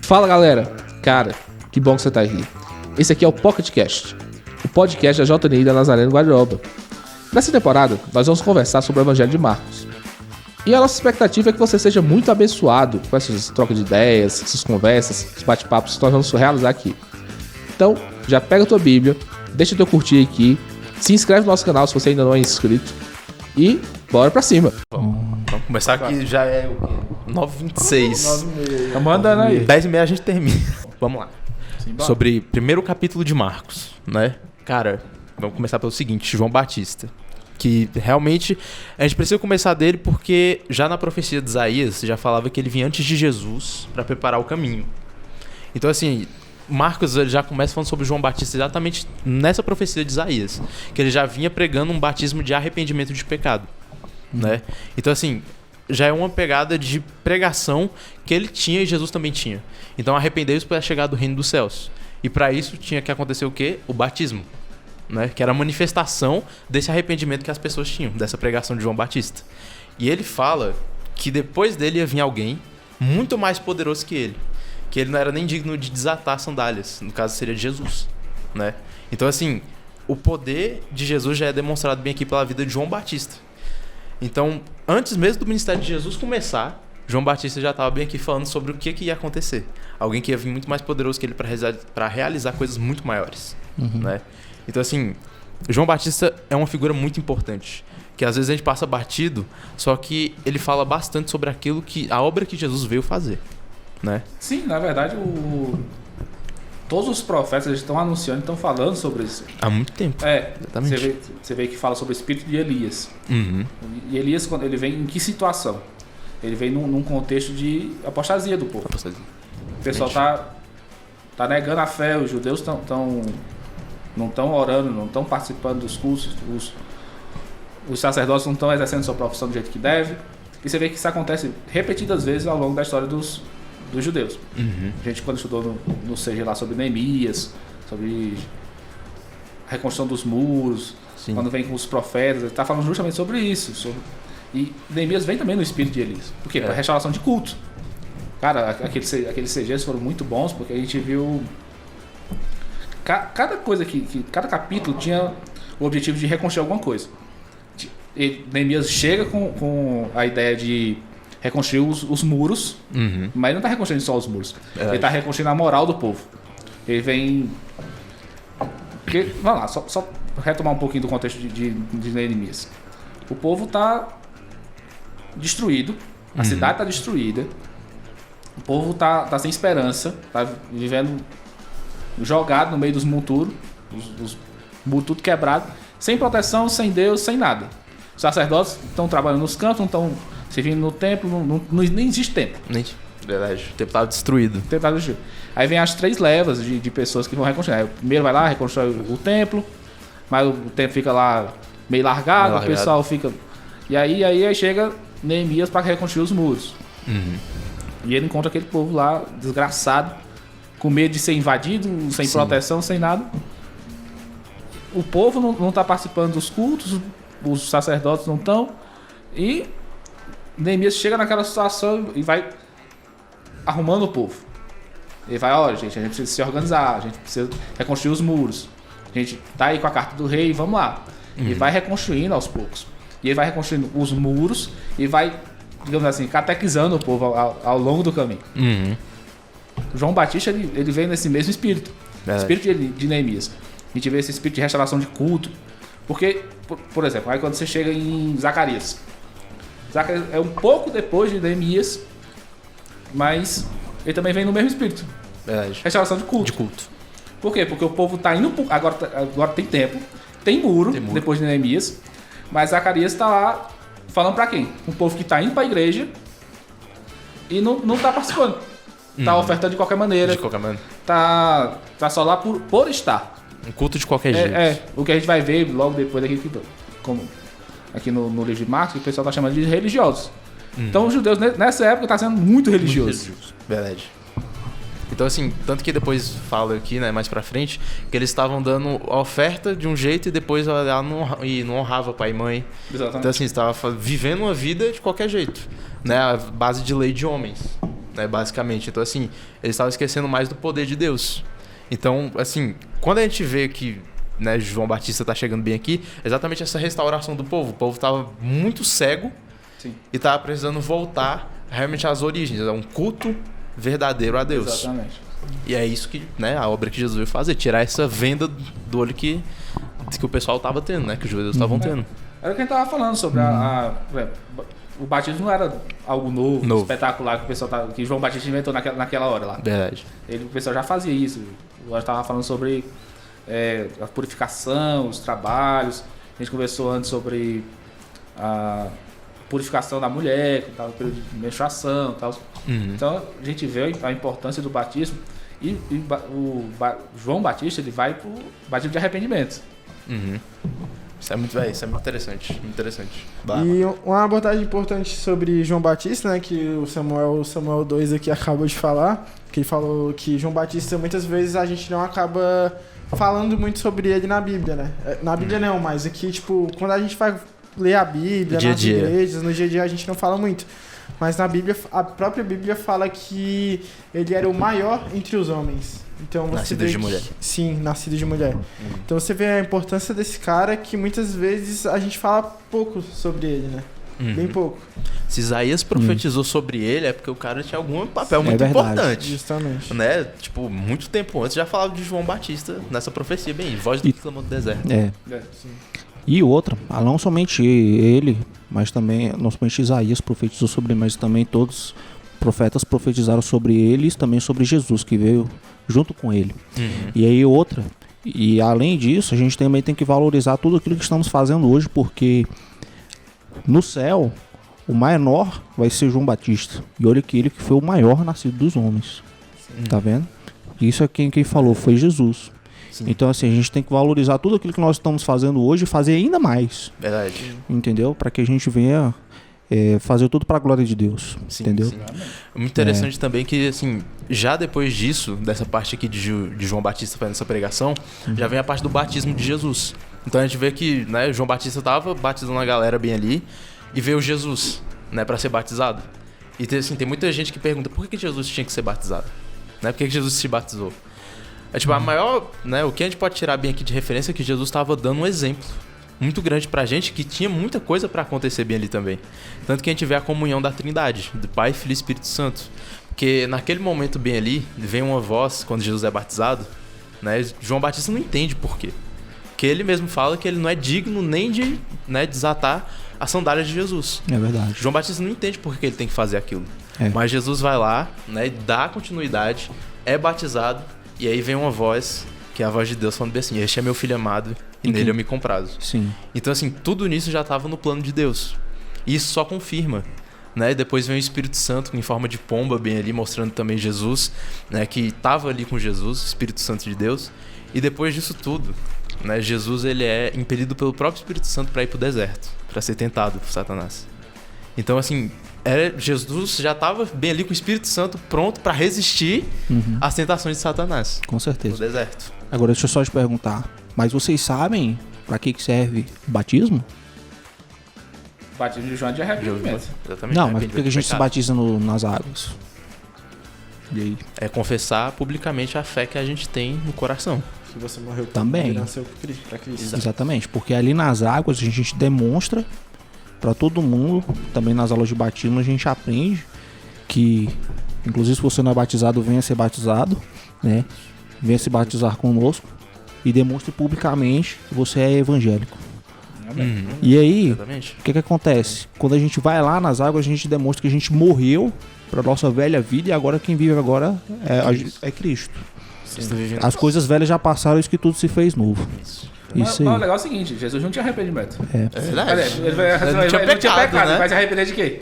Fala galera, cara, que bom que você tá aqui. Esse aqui é o PocketCast, o podcast da JNI da Nazareno Guariroba. Nessa temporada, nós vamos conversar sobre o Evangelho de Marcos. E a nossa expectativa é que você seja muito abençoado com essas trocas de ideias, essas conversas, esses bate-papos que nós vamos realizar aqui. Então, já pega a tua Bíblia, deixa teu curtir aqui, se inscreve no nosso canal se você ainda não é inscrito e bora pra cima. Vamos começar aqui, já é o quê? 9h26. Tá mandando aí. 10h30 a gente termina. Vamos lá. Simbora. Sobre primeiro capítulo de Marcos, né? Cara, vamos começar pelo seguinte, João Batista. Que realmente a gente precisa começar dele porque já na profecia de Isaías já falava que ele vinha antes de Jesus para preparar o caminho. Então assim, Marcos já começa falando sobre João Batista exatamente nessa profecia de Isaías, que ele já vinha pregando um batismo de arrependimento de pecado, né? Então assim, já é uma pegada de pregação que ele tinha e Jesus também tinha. Então arrependei-vos para chegar do reino dos céus. E para isso tinha que acontecer o quê? O batismo, né? Que era a manifestação desse arrependimento que as pessoas tinham, dessa pregação de João Batista. E ele fala que depois dele ia vir alguém muito mais poderoso que ele não era nem digno de desatar as sandálias, no caso seria Jesus, né? Então assim, o poder de Jesus já é demonstrado bem aqui pela vida de João Batista. Então, antes mesmo do ministério de Jesus começar, João Batista já estava bem aqui falando sobre o que ia acontecer. Alguém que ia vir muito mais poderoso que ele para realizar coisas muito maiores, né? Então assim, João Batista é uma figura muito importante, que às vezes a gente passa batido, só que ele fala bastante sobre aquilo que a obra que Jesus veio fazer, né? Sim, na verdade, todos os profetas estão anunciando, estão falando sobre isso. Há muito tempo. Exatamente. Você vê que fala sobre o espírito de Elias. Uhum. E Elias, quando ele vem em que situação? Ele vem num contexto de apostasia do povo. O pessoal tá negando a fé, os judeus não estão orando, não estão participando dos cultos, os sacerdotes não estão exercendo sua profissão do jeito que deve. E você vê que isso acontece repetidas vezes ao longo da história dos judeus. Uhum. A gente, quando estudou no CG lá sobre Neemias, sobre a reconstrução dos muros, Sim. Quando vem com os profetas, ele está falando justamente sobre isso. E Neemias vem também no espírito de Elias. Por quê? Para restauração de culto. Cara, aqueles CGs foram muito bons, porque a gente viu... Cada coisa cada capítulo tinha o objetivo de reconstruir alguma coisa. Neemias chega com a ideia de reconstruir os muros, mas ele não está reconstruindo só os muros. Ele está reconstruindo a moral do povo. Ele vem... Vamos lá, só retomar um pouquinho do contexto de Neemias. O povo está destruído, a cidade está destruída, o povo está sem esperança, está vivendo jogado no meio dos monturos, os muros tudo quebrado, sem proteção, sem Deus, sem nada. Os sacerdotes estão trabalhando nos campos, não estão servindo no templo, nem existe templo. Verdade, o templo estava destruído. Aí vem as 3 levas de pessoas que vão reconstruir. Aí o primeiro vai lá, reconstrói o templo, mas o templo fica lá meio largado, o pessoal fica... E aí chega Neemias para reconstruir os muros. E ele encontra aquele povo lá, desgraçado, com medo de ser invadido, sem proteção, sem nada. O povo não está participando dos cultos, os sacerdotes não estão. E Neemias chega naquela situação e vai arrumando o povo. Ele vai, olha, gente, a gente precisa se organizar, a gente precisa reconstruir os muros. A gente tá aí com a carta do rei, vamos lá. E vai reconstruindo aos poucos. E ele vai reconstruindo os muros e vai, digamos assim, catequizando o povo ao longo do caminho. João Batista, ele vem nesse mesmo espírito. Espírito de Neemias. A gente vê esse espírito de restauração de culto. Porque, por exemplo, aí quando você chega em Zacarias é um pouco depois de Neemias, mas ele também vem no mesmo espírito. Restauração de culto. Por quê? Porque o povo tá indo... Agora tem tempo, tem muro depois de Neemias, mas Zacarias tá lá falando pra quem? Um povo que tá indo pra igreja e não tá participando. Tá ofertando de qualquer maneira. Tá só lá por estar. Um culto de qualquer jeito. O que a gente vai ver logo depois daqui, como aqui no livro de Marcos, que o pessoal tá chamando de religiosos. Então os judeus nessa época tá sendo muito religiosos. Verdade. Então, assim, tanto que depois fala aqui, né, mais pra frente, que eles estavam dando a oferta de um jeito e depois ela não honrava pai e mãe. Exatamente. Então, assim, estava vivendo uma vida de qualquer jeito, né, a base de lei de homens, né, basicamente. Então, assim, eles estavam esquecendo mais do poder de Deus. Então, assim, quando a gente vê que, né, João Batista tá chegando bem aqui, exatamente essa restauração do povo. O povo estava muito cego. Sim. E estava precisando voltar realmente às origens, a um culto verdadeiro a Deus. Exatamente. E é isso que, né, a obra que Jesus veio fazer, tirar essa venda do olho que o pessoal estava tendo, né, que os judeus estavam tendo. Era o que a gente estava falando sobre o batismo não era algo novo. Espetacular que o pessoal que João Batista inventou naquela hora lá. Verdade. O pessoal já fazia isso. Eu estava falando sobre a purificação, os trabalhos. A gente conversou antes sobre a purificação da mulher, que estava no período de menstruação e tal. Então a gente vê a importância do batismo e João Batista ele vai para o batismo de arrependimento. Isso é muito interessante. Muito interessante. E uma abordagem importante sobre João Batista, né, que o Samuel 2 aqui acabou de falar, que ele falou que João Batista muitas vezes a gente não acaba falando muito sobre ele na Bíblia, né? Na Bíblia não, mas aqui, tipo, quando a gente vai ler a Bíblia, nas igrejas, no dia a dia a gente não fala muito. Mas na Bíblia, a própria Bíblia fala que ele era o maior entre os homens. Então, nascido de mulher. Sim, nascido de mulher. Então você vê a importância desse cara que muitas vezes a gente fala pouco sobre ele, né? Bem pouco. Se Isaías profetizou sobre ele, é porque o cara tinha algum papel muito importante. Justamente. Né? Tipo, muito tempo antes já falava de João Batista nessa profecia, bem, voz do que clamou do deserto. Sim. E outra, não somente ele, mas também, não somente Isaías profetizou sobre ele, mas também todos os profetas profetizaram sobre eles, também sobre Jesus, que veio junto com ele. E aí outra, e além disso, a gente também tem que valorizar tudo aquilo que estamos fazendo hoje, porque no céu, o menor vai ser João Batista. E olha que ele que foi o maior nascido dos homens. Tá vendo? Isso é quem falou, foi Jesus. Sim. Então, assim, a gente tem que valorizar tudo aquilo que nós estamos fazendo hoje e fazer ainda mais. Verdade. Entendeu? Para que a gente venha fazer tudo para a glória de Deus. Sim, entendeu? Sim. Muito interessante também que, assim, já depois disso, dessa parte aqui de João Batista fazendo essa pregação, já vem a parte do batismo de Jesus. Então a gente vê que, né, João Batista estava batizando a galera bem ali e veio Jesus, né, para ser batizado. E assim, tem muita gente que pergunta por que Jesus tinha que ser batizado? Né? Por que Jesus se batizou? É tipo, a maior, né, o que a gente pode tirar bem aqui de referência é que Jesus estava dando um exemplo muito grande pra gente, que tinha muita coisa pra acontecer bem ali também. Tanto que a gente vê a comunhão da Trindade, do Pai, Filho e Espírito Santo. Porque naquele momento bem ali, vem uma voz, quando Jesus é batizado, né, João Batista não entende por quê. Porque ele mesmo fala que ele não é digno nem de, né, desatar as sandálias de Jesus. É verdade. João Batista não entende por que ele tem que fazer aquilo. Mas Jesus vai lá, né, dá continuidade, é batizado, e aí vem uma voz, que é a voz de Deus falando bem assim: este é meu filho amado e nele eu me comprazo. Sim. Então, assim, tudo nisso já estava no plano de Deus. E isso só confirma, né? Depois vem o Espírito Santo em forma de pomba bem ali, mostrando também Jesus, né? Que estava ali com Jesus, Espírito Santo de Deus. E depois disso tudo, né? Jesus, ele é impelido pelo próprio Espírito Santo para ir para o deserto, para ser tentado por Satanás. Então, assim, Jesus já estava bem ali com o Espírito Santo pronto para resistir às tentações de Satanás. Com certeza. No deserto. Agora, deixa eu só te perguntar. Mas vocês sabem para que serve o batismo? Batismo de João de arrependimento. Exatamente. Não, mas por que a gente se batiza nas águas? E aí? É confessar publicamente a fé que a gente tem no coração. Que você morreu também. E nasceu para Cristo. Exatamente, porque ali nas águas a gente demonstra para todo mundo, também nas aulas de batismo a gente aprende que, inclusive se você não é batizado, venha ser batizado, né? Venha se batizar conosco e demonstre publicamente que você é evangélico. E aí, o que acontece? Quando a gente vai lá nas águas, a gente demonstra que a gente morreu para nossa velha vida e agora quem vive agora é Cristo. As coisas velhas já passaram, isso que tudo se fez novo. Mas o legal é o seguinte: Jesus não tinha arrependimento. É verdade. Ele não tinha pecado, né? Ele vai se arrepender de quê?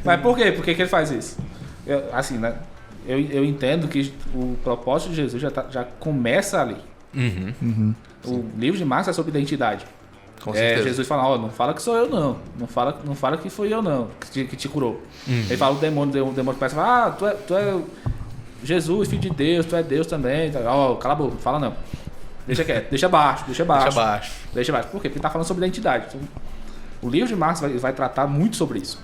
Mas por quê? Por que ele faz isso? Assim, né? Eu entendo que o propósito de Jesus já começa ali. O livro de Marcos é sobre identidade. Com certeza. Jesus fala: não fala que sou eu não. Não fala que foi eu não que te curou. Ele fala o demônio parece falar: tu é Jesus, filho de Deus, tu é Deus também. Ó, cala a boca, não fala não. Deixa quieto, deixa baixo. Deixa baixo. Por quê? Porque tá falando sobre identidade. Então, o livro de Marcos vai tratar muito sobre isso.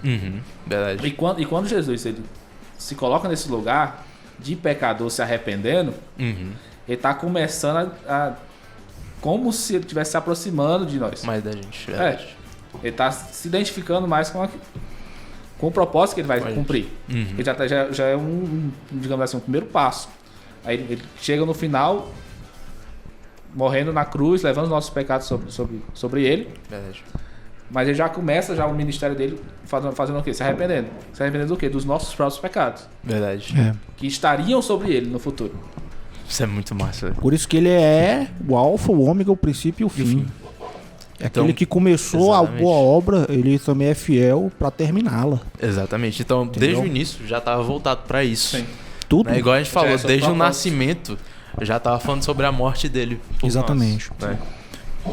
Verdade. E quando Jesus ele se coloca nesse lugar de pecador se arrependendo, ele tá começando como se ele estivesse se aproximando de nós. Mais da gente, verdade. Ele tá se identificando mais com o propósito que ele vai cumprir. Ele já é digamos assim, um primeiro passo. Aí ele chega no final, morrendo na cruz, levando os nossos pecados sobre ele. Verdade. Mas ele já começa o ministério dele fazendo o quê? Se arrependendo. Se arrependendo do quê? Dos nossos próprios pecados. Verdade. Que estariam sobre ele no futuro. Isso é muito massa. Por isso que ele é o alfa, o ômega, o princípio e o fim. É Então, aquele que começou a boa obra, ele também é fiel para terminá-la. Exatamente. Então, desde o início, já estava voltado para isso. Sim. Tudo. Né? Igual a gente falou, Já é desde o propósito. nascimento, já estava falando sobre a morte dele. Por Exatamente. nós, né?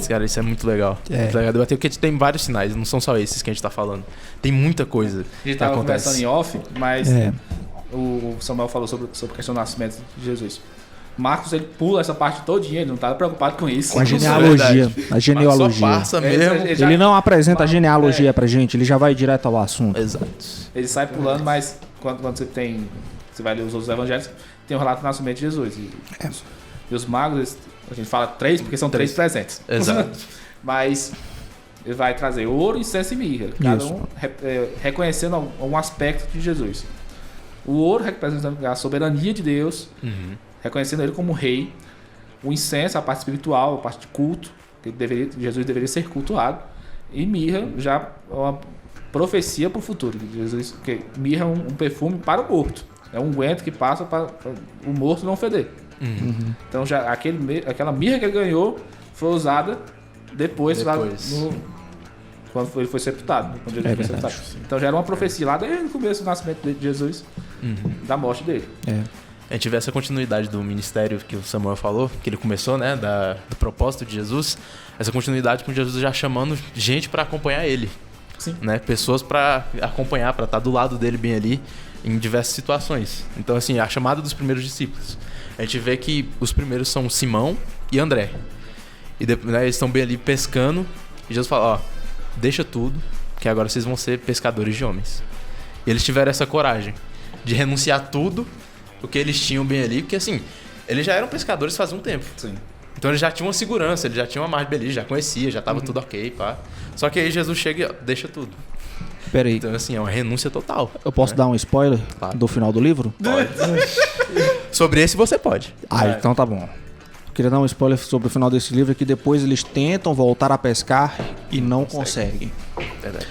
Cara, isso é muito legal. Muito legal debater, porque tem vários sinais, não são só esses que a gente tá falando. Tem muita coisa A gente que tava acontece. conversando em off, mas É. o Samuel falou sobre a questão do nascimento de Jesus. Marcos, ele pula essa parte todinha, ele não estava preocupado com isso. Com a Isso é genealogia. verdade. A genealogia. Só passa mesmo. Ele não apresenta a genealogia pra gente, ele já vai direto ao assunto. Exato. Ele sai pulando, mas quando você vai ler os outros evangelhos, tem o relato do nascimento de Jesus. E os magos, a gente fala 3 porque são 3 presentes. Exato. Mas ele vai trazer ouro, incenso e mirra, cada um reconhecendo um aspecto de Jesus. O ouro representando a soberania de Deus, reconhecendo ele como rei. O incenso, a parte espiritual, a parte de culto, que Jesus deveria ser cultuado. E mirra já é uma profecia para o futuro. Jesus, que mirra é um perfume para o morto. É um unguento que passa para o morto não feder. Então já aquela mirra que ele ganhou foi usada depois. Lá quando ele foi sepultado. Quando Jesus foi sepultado. Então já era uma profecia lá desde o começo do nascimento de Jesus, da morte dele. A gente vê essa continuidade do ministério que o Samuel falou, que ele começou, né, do propósito de Jesus, essa continuidade com Jesus já chamando gente para acompanhar ele. Sim. Né, pessoas para acompanhar, para estar do lado dele bem ali em diversas situações. Então, assim, a chamada dos primeiros discípulos. A gente vê que os primeiros são Simão e André. E depois, né, eles estão bem ali pescando. E Jesus fala, ó, deixa tudo, que agora vocês vão ser pescadores de homens. E eles tiveram essa coragem de renunciar tudo o que eles tinham bem ali. Porque, assim, eles já eram pescadores faz um tempo. Sim. Então eles já tinham uma segurança, eles já tinham uma margem ali, já conhecia, já tava tudo ok, pá. Só que aí Jesus chega e ó, deixa tudo. Pera aí, Então, assim, é uma renúncia total. eu posso dar um spoiler Claro. do final do livro? Sobre esse você pode. Então tá bom. Eu queria dar um spoiler sobre o final desse livro, que depois eles tentam voltar a pescar e não conseguem. Verdade.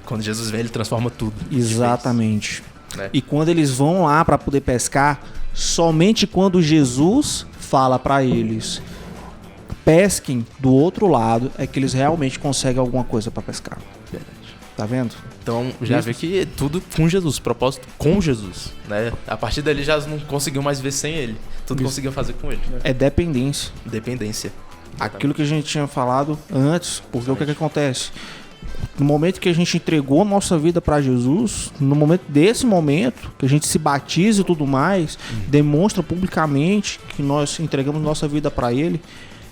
Quando Jesus vem, ele transforma tudo. Exatamente. Né? E quando eles vão lá para poder pescar, somente quando Jesus fala para eles pesquem do outro lado é que eles realmente conseguem alguma coisa para pescar. Verdade. Tá vendo? Então, já vê que é tudo com Jesus, propósito com Jesus, né? A partir dali já não conseguiu mais ver sem ele. Tudo conseguiu fazer com ele. É dependência. Dependência. Aquilo que a gente tinha falado antes, porque o que acontece? No momento que a gente entregou a nossa vida para Jesus, no momento desse momento, que a gente se batiza e tudo mais, demonstra publicamente que nós entregamos nossa vida para Ele,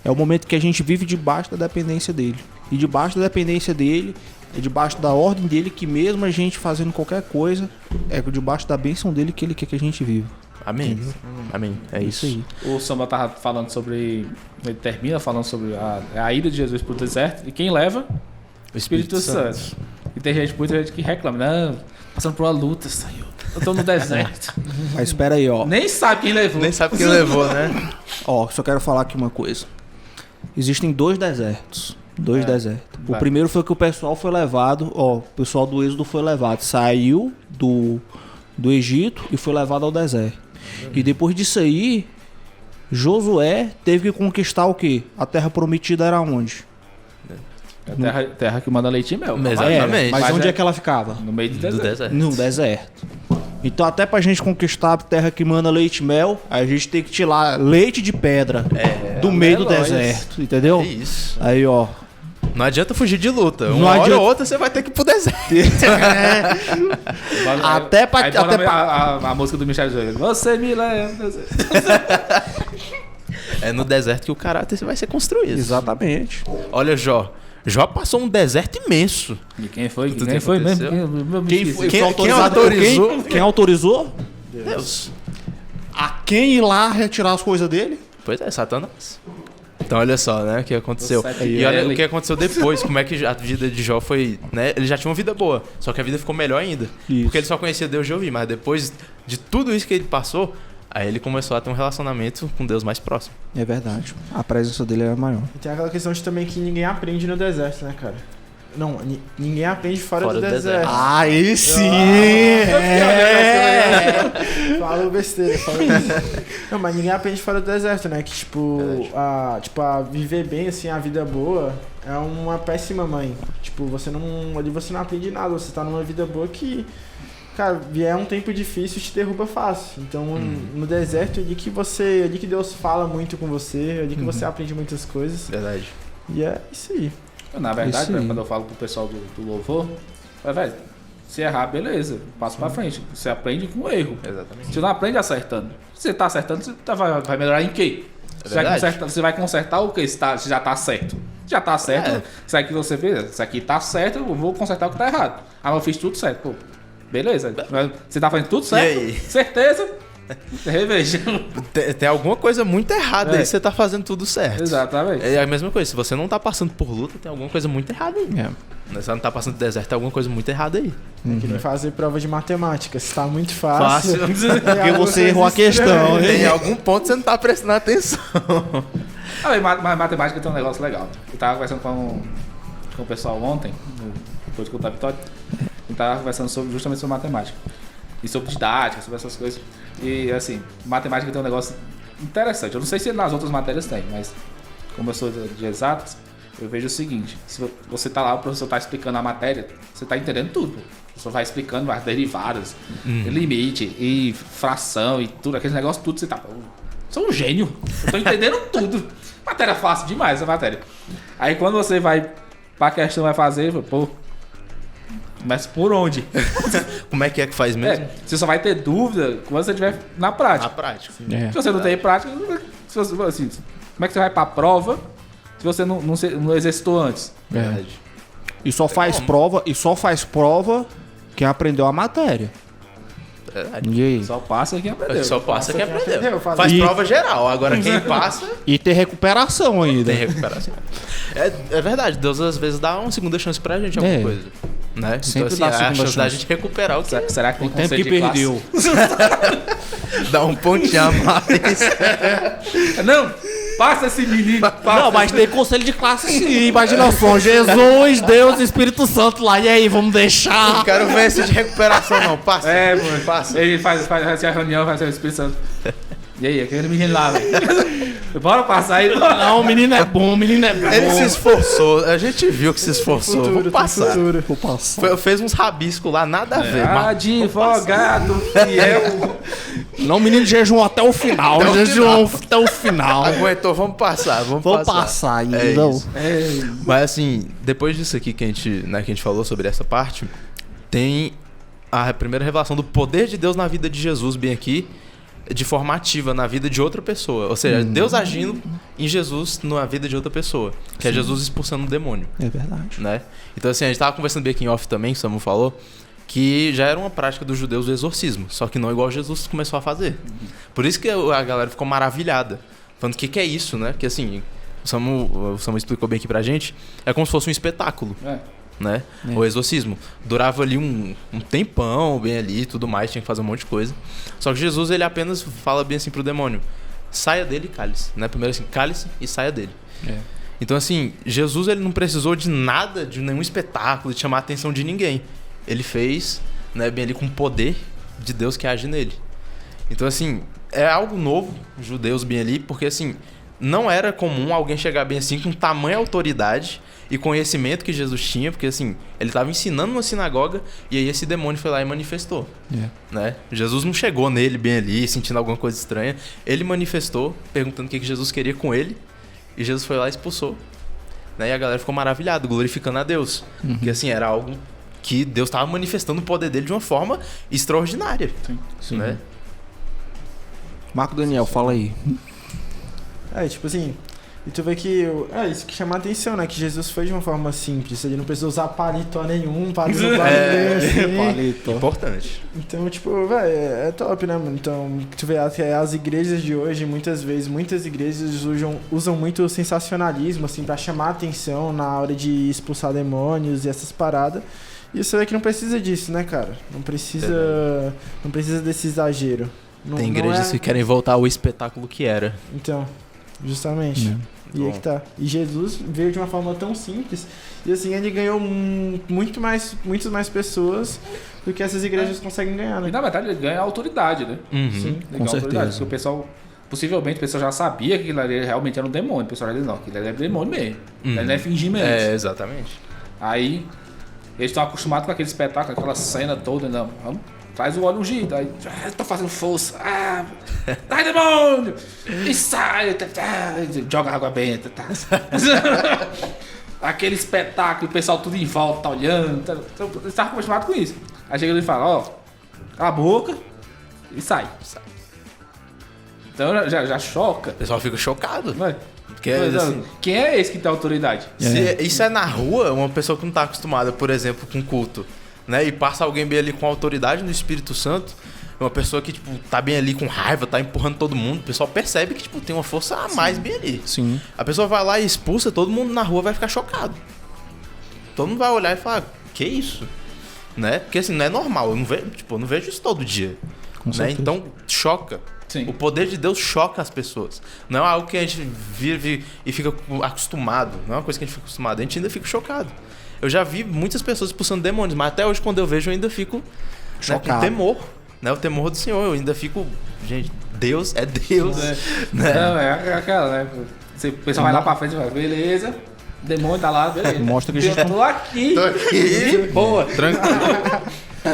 é o momento que a gente vive debaixo da dependência dEle. E debaixo da dependência dEle, é debaixo da ordem dEle que mesmo a gente fazendo qualquer coisa, é debaixo da bênção dEle que Ele quer que a gente viva. Amém. Amém. É isso aí. O Samuel tava falando sobre... Ele termina falando sobre a ida de Jesus pro deserto. E quem leva? O Espírito Santo. E tem muita gente que reclama. Não, passando por uma luta, Senhor. Eu tô no deserto. Mas espera aí, ó. Nem sabe quem levou. Nem sabe quem levou, né? Ó, só quero falar aqui uma coisa. Existem 2 desertos. 2 desertos. O primeiro foi que o pessoal foi levado, ó, o pessoal do Êxodo foi levado, saiu do Egito e foi levado ao deserto. E depois disso aí, Josué teve que conquistar o quê? A terra prometida era onde? É a terra que manda leite e mel. Exatamente. Mas Mas onde é- é que ela ficava? No meio do Do deserto. deserto. No deserto. Então até pra gente conquistar a terra que manda leite e mel, a gente tem que tirar leite de pedra do meio do é nóis. deserto, entendeu? É isso. Aí, ó, Não adianta fugir de luta. Não Uma hora adianta. ou outra você vai ter que ir pro deserto. Até pra- Aí bota até a música do Michel Jones. Você me lembra. É no deserto que o caráter vai ser construído. Exatamente. Olha, Jó. Jó passou um deserto imenso. E quem foi? Tudo Quem que foi mesmo? aconteceu? Quem foi Quem autorizado? autorizou? Quem autorizou? Deus. A quem ir lá retirar as coisas dele? Pois é, Satanás. Então olha só, né, o que aconteceu. Você E olha ele. o que aconteceu depois, como é que a vida de Jó foi, né? Ele já tinha uma vida boa, só que a vida ficou melhor ainda. Isso. Porque ele só conhecia Deus de ouvir, mas depois de tudo isso que ele passou, aí ele começou a ter um relacionamento com Deus mais próximo. É verdade. A presença dele é maior. E tem aquela questão de também que ninguém aprende no deserto, né, cara? Não, ninguém aprende fora do deserto. Aí sim! Falou besteira, falou besteira. Não, mas ninguém aprende fora do deserto, né? Que a viver bem, assim, a vida boa é uma péssima mãe. Tipo, ali você não aprende nada, você tá numa vida boa que, cara, vier um tempo difícil te derruba fácil. Então, no deserto é ali que Deus fala muito com você, é ali que você aprende muitas coisas. Verdade. E é isso aí. Na verdade, Isso aí. quando eu falo pro pessoal do louvor, velho, se errar, beleza, passa pra frente. Você aprende com o erro. Exatamente. Você não aprende acertando. Se você tá acertando, você vai melhorar em quê? verdade. Você vai consertar o quê? Se já tá certo. Já tá certo. Isso aqui você fez, isso aqui tá certo, eu vou consertar o que tá errado. Ah, mas eu fiz tudo certo. Pô, beleza. Você tá fazendo tudo certo? E aí? Certeza? Reveja. Tem alguma coisa muito errada É. aí, você tá fazendo tudo certo. Exatamente. É a mesma coisa, se você não tá passando por luta, tem alguma coisa muito errada aí. É. Você não tá passando por deserto, tem alguma coisa muito errada aí. É que nem fazer prova de matemática. Se tá muito fácil. Porque você errou a questão, hein? Em algum ponto você não tá prestando atenção. Mas matemática tem um negócio legal. Eu tava conversando com o pessoal ontem, depois de contar a Vitória, eu tava conversando justamente sobre matemática. E sobre didática, sobre essas coisas. E assim, matemática tem um negócio interessante. Eu não sei se nas outras matérias tem, mas como eu sou de exatas, eu vejo o seguinte: se você tá lá, o professor tá explicando a matéria, você tá entendendo tudo. Pô. O professor vai explicando as derivadas, limite e fração e tudo, aqueles negócios, tudo. Você tá. Eu sou um gênio, eu tô entendendo tudo. Matéria fácil demais essa matéria. Aí quando você vai pra questão, vai fazer, pô. Mas por onde? Como é que faz mesmo? Você só vai ter dúvida quando você estiver na prática. Na prática. É. Se você não tem prática, se você, assim, como é que você vai pra prova se você não exercitou antes? Verdade. E só faz prova quem aprendeu a matéria. Verdade. E aí? Só passa quem aprendeu. Só passa quem aprendeu. aprendeu, Faz E- prova geral. Agora quem passa E ter recuperação ainda. tem recuperação. É verdade, Deus às vezes dá uma segunda chance pra gente em alguma É. coisa. Né? Sempre então, dá assim, a segunda chance da chance. gente recuperar o que Será que tem O tempo conceito que de classe? perdeu. dá um pontinho a mais. Não, passa esse menino. Passa. Não, mas tem conselho de classe sim. Imagina só, Jesus, Deus, Espírito Santo lá. E aí, vamos deixar? Não quero ver esse de recuperação, não. Passa. É, mano. Passa. Ele faz a reunião, faz o Espírito Santo. E aí, aquele menino lá, velho. Bora passar aí. Não, o menino é bom, o menino é bom. Ele se esforçou, a gente viu que se esforçou. Vamos passar. Vou passar. Fez uns rabiscos lá, nada a ver. mas Advogado fiel. Não, o menino jejuou até o final. Até o Jejuou até o final. aguentou, vamos passar, vamos Vou passar. passar ainda. É não. isso. Mas assim, depois disso aqui que a gente falou sobre essa parte, tem a primeira revelação do poder de Deus na vida de Jesus, bem aqui, de forma ativa na vida de outra pessoa. Ou seja, Deus agindo em Jesus na vida de outra pessoa. Que é Jesus expulsando o demônio, É verdade. né? Então assim, a gente tava conversando bem aqui em off também, que o Samu falou, que já era uma prática dos judeus o exorcismo, só que não igual Jesus começou a fazer. Por isso que a galera ficou maravilhada, falando o que é isso, né? Porque assim, o Samu explicou bem aqui pra gente, é como se fosse um espetáculo, né? É. O exorcismo. Durava ali um tempão, bem ali e tudo mais, tinha que fazer um monte de coisa. Só que Jesus, ele apenas fala bem assim pro demônio, saia dele e cale-se, né? Primeiro assim, cale-se e saia dele. É. Então assim, Jesus, ele não precisou de nada, de nenhum espetáculo, de chamar a atenção de ninguém. Ele fez, né, bem ali com o poder de Deus que age nele. Então assim, é algo novo, judeus bem ali, porque assim, não era comum alguém chegar bem assim com tamanha autoridade e conhecimento que Jesus tinha, porque assim, ele estava ensinando numa sinagoga e aí esse demônio foi lá e manifestou, né? Jesus não chegou nele bem ali, sentindo alguma coisa estranha, ele manifestou, perguntando o que Jesus queria com ele, e Jesus foi lá e expulsou. né? E a galera ficou maravilhada, glorificando a Deus. Porque assim, era algo que Deus estava manifestando o poder dele de uma forma extraordinária. Sim. Né? Marco Daniel, fala aí. Tipo assim, e tu vê que isso que chama a atenção, né? Que Jesus foi de uma forma simples, ele não precisou usar paletó nenhum, assim. Palito. Importante. Então, tipo, velho, é top, né, mano? Então, tu vê até as igrejas de hoje, muitas igrejas usam muito o sensacionalismo, assim, pra chamar a atenção na hora de expulsar demônios e essas paradas. E você vê que não precisa disso, né, cara? Não precisa desse exagero. Tem igrejas que querem voltar ao espetáculo que era. Então, justamente. E aí que tá. E Jesus veio de uma forma tão simples. E assim, ele ganhou muito mais pessoas do que essas igrejas conseguem ganhar, né? E na verdade ele ganha autoridade, né? Sim. Ele Com ganha autoridade, certeza. porque o pessoal, possivelmente o pessoal já sabia que aquilo ali realmente era um demônio. O pessoal já dizia, não, aquilo ali é demônio mesmo. Ele não é fingimento. Exatamente. Aí, eles estão acostumados com aquele espetáculo, aquela cena toda, não, vamos, traz o óleo ungido, aí, tô fazendo força, ai demônio, e sai, joga água benta, tá. Aquele espetáculo, o pessoal tudo em volta, tá olhando, então, eles estavam acostumados com isso. Aí chega ele e fala, ó, cala a boca e sai. Então já choca. O pessoal fica chocado. Não é? Porque, Mas, assim, quem é esse que tem autoridade? se isso é na rua, uma pessoa que não tá acostumada, por exemplo, com culto, né? E passa alguém bem ali com autoridade no Espírito Santo, uma pessoa que, tipo, tá bem ali com raiva, tá empurrando todo mundo, o pessoal percebe que, tipo, tem uma força a mais bem ali. Sim. A pessoa vai lá e expulsa, todo mundo na rua vai ficar chocado. Todo mundo vai olhar e falar, que isso? Né? Porque assim, não é normal, eu não vejo isso todo dia. Com Né? certeza. Então, choca. Sim. O poder de Deus choca as pessoas. Não é algo que a gente vive e fica acostumado. Não é uma coisa que a gente fica acostumado. A gente ainda fica chocado. Eu já vi muitas pessoas expulsando demônios, mas até hoje, quando eu vejo, eu ainda fico, né, Chocado. com temor. Né? O temor do Senhor. Eu ainda fico... Gente, Deus é Deus. Né? Não, é aquela, né? O pessoal vai lá pra frente e vai, beleza. O demônio tá lá, beleza. Mostra que a gente eu tô aqui. Tô aqui. De boa. Tranquilo.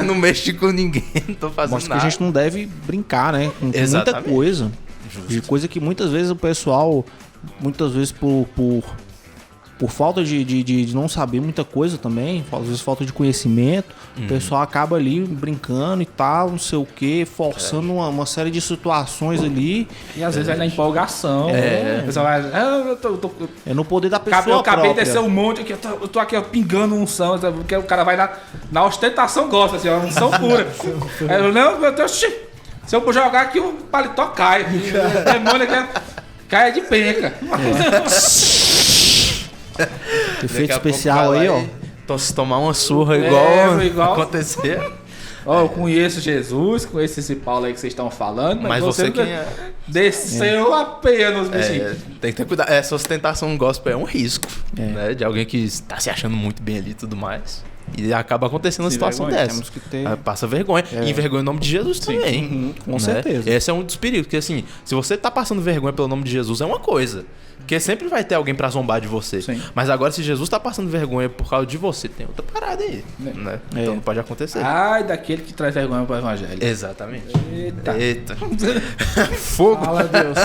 Não mexo com ninguém, não tô fazendo Mostra que nada. a gente não deve brincar, né? Com muita Exatamente. coisa. Justo. De coisa que muitas vezes o pessoal, muitas vezes por falta de não saber muita coisa também, às vezes falta de conhecimento, o pessoal acaba ali brincando e tal, não sei o que, forçando uma série de situações ali. E às vezes vai na empolgação. O pessoal vai, eu tô É no poder da pessoa eu acabei de própria. descer um monte aqui, eu tô aqui ó, pingando unção, sabe? Porque o cara vai na ostentação, gosta, assim, ó, unção pura. Aí eu, não, meu Deus, se eu jogar aqui, o paletó cai. O demônio aqui cai de penca. Efeito Daqui a pouco especial vai aí, lá ó. e se tomar uma surra igual acontecer. Ó, eu conheço Jesus, conheço esse Paulo aí que vocês estão falando, Mas você nunca quem é? desceu a peia nos bichinhos. Tem que ter cuidado. Essa ostentação gospel é um risco, né? De alguém que está se achando muito bem ali e tudo mais. E acaba acontecendo uma Sem situação vergonha, dessa. Temos que ter. Aí passa vergonha. E envergonha o nome de Jesus também. com né? certeza. Esse é um dos perigos. Porque assim, se você tá passando vergonha pelo nome de Jesus, é uma coisa. Porque sempre vai ter alguém pra zombar de você. Sim. Mas agora, se Jesus tá passando vergonha por causa de você, tem outra parada aí. Né? Então não pode acontecer. Ai, daquele que traz vergonha pro evangelho. Exatamente. Eita. Eita. Fogo. Fala, Deus.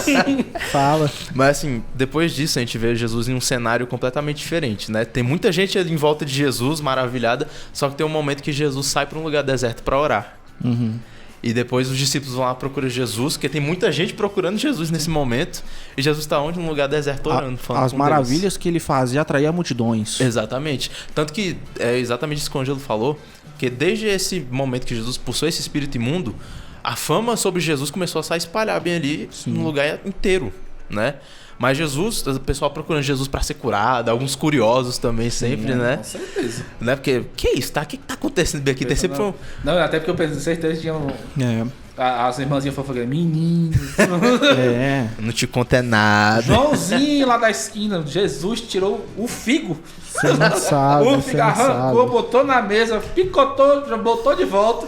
Fala. Mas assim, depois disso a gente vê Jesus em um cenário completamente diferente, né? Tem muita gente ali em volta de Jesus, maravilhada, só que tem um momento que Jesus sai para um lugar deserto para orar. Uhum. E depois os discípulos vão lá procurar Jesus, porque tem muita gente procurando Jesus nesse momento. E Jesus está onde? Num lugar deserto orando, falando As com maravilhas Deus. que ele fazia atraía multidões. Exatamente. Tanto que é exatamente isso que o Ângelo falou, que desde esse momento que Jesus expulsou esse espírito imundo, a fama sobre Jesus começou a se espalhar bem ali no lugar inteiro, né? Mas Jesus, o pessoal procurando Jesus para ser curado, alguns curiosos também sempre, né? Com certeza. Né? Porque, que é isso? Tá? O que tá acontecendo bem aqui? Tem sempre um... Não, até porque eu pensei, certeza que tinha É. as irmãzinhas fofocas, meninos. É. Não te conta é nada. Joãozinho lá da esquina, Jesus tirou o figo. Você não sabe, O você figo não arrancou, sabe. botou na mesa, picotou, já botou de volta.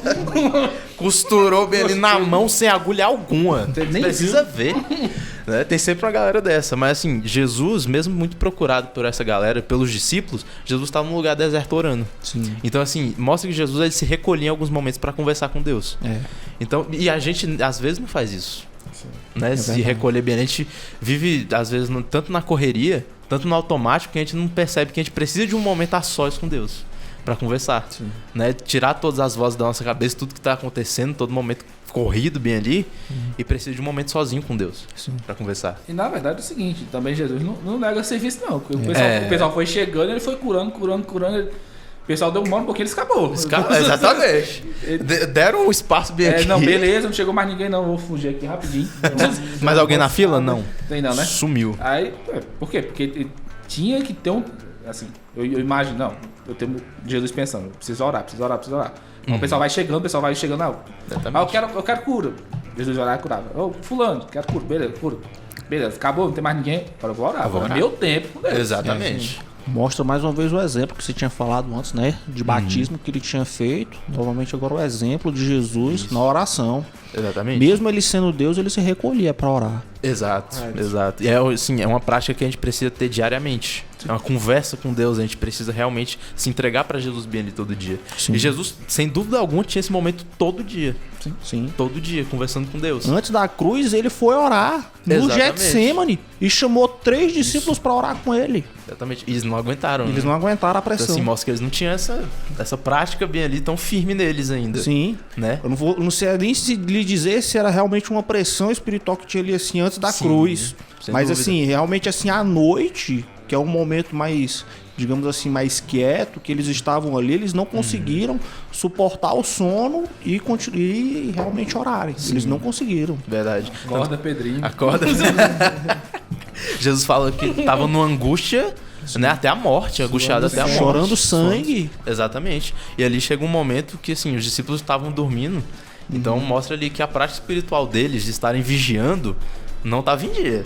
Costurou bem ali na mão sem agulha alguma. Você nem Precisa ver. Né? Tem sempre uma galera dessa. Mas assim, Jesus, mesmo muito procurado por essa galera, pelos discípulos, Jesus estava num lugar deserto orando. Sim. Então assim, mostra que Jesus ele se recolhia em alguns momentos para conversar com Deus. É. Então, e a gente às vezes não faz isso. Né? Se verdade. recolher bem. A gente vive, às vezes, tanto na correria, tanto no automático que a gente não percebe que a gente precisa de um momento a sós com Deus para conversar, né? Tirar todas as vozes da nossa cabeça, tudo que tá acontecendo, todo momento corrido bem ali, e precisa de um momento sozinho com Deus para conversar. E na verdade é o seguinte, também Jesus não nega serviço não, porque o pessoal foi chegando, ele foi curando, o pessoal deu um mano porque ele escapou. Exatamente. Deram um espaço bem aqui. Não, beleza, não chegou mais ninguém não, vou fugir aqui rapidinho. Mas alguém na fila? Não. Tem não, né? Sumiu. Aí, por quê? Porque tinha que ter um... Assim, eu imagino, não, eu tenho Jesus pensando, preciso orar. O pessoal vai chegando, não. Eu quero cura. Jesus vai lá e curava. Ô, fulano, quero cura, beleza, cura. Beleza, acabou, não tem mais ninguém, agora eu vou orar. É meu tempo com Deus. Exatamente. Mostra mais uma vez o exemplo que você tinha falado antes, né? De batismo que ele tinha feito. Novamente agora o exemplo de Jesus na oração. Exatamente. Mesmo ele sendo Deus, ele se recolhia para orar. Exato. E é uma prática que a gente precisa ter diariamente. É uma conversa com Deus, a gente precisa realmente se entregar para Jesus bem ali todo dia. Sim. E Jesus, sem dúvida alguma, tinha esse momento todo dia. Sim. Todo dia, conversando com Deus. Antes da cruz, ele foi orar no Getsemane e chamou 3 discípulos para orar com ele. Exatamente. E eles não aguentaram. Eles não aguentaram a Então, pressão. assim, mostra que eles não tinham essa prática bem ali tão firme neles ainda. Sim. Né? Eu não sei nem se lhe dizer se era realmente uma pressão espiritual que tinha ali assim antes da cruz. Mas dúvida. assim, realmente assim, à noite, que é um momento mais, digamos assim, mais quieto, que eles estavam ali, eles não conseguiram suportar o sono e realmente orarem. Eles não conseguiram. Verdade. Acorda, Pedrinho. Acorda. Jesus fala que estava numa angústia, né, até a morte, angustiado até a morte. Chorando sangue. Exatamente. E ali chega um momento que assim, os discípulos estavam dormindo. Então mostra ali que a prática espiritual deles de estarem vigiando não estava em dia.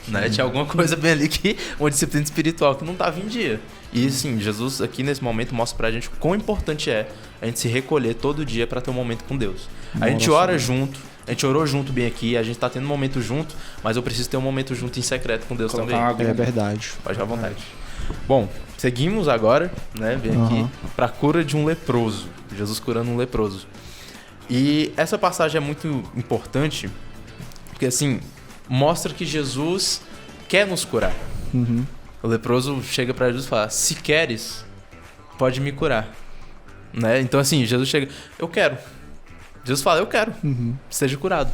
Né? Tinha alguma coisa bem ali que uma disciplina espiritual que não estava em dia. E assim, Jesus aqui nesse momento mostra pra gente o quão importante é a gente se recolher todo dia para ter um momento com Deus. A gente ora junto, a gente orou junto bem aqui, a gente tá tendo um momento junto, mas eu preciso ter um momento junto em secreto com Deus também. É verdade. Pode ficar à vontade. Bom, seguimos agora, né? Vem aqui pra cura de um leproso. Jesus curando um leproso. E essa passagem é muito importante, porque assim, mostra que Jesus quer nos curar. O leproso chega pra Jesus e fala: se queres, pode me curar. Né? Então assim, Jesus chega: eu quero. Jesus fala: eu quero. Seja curado.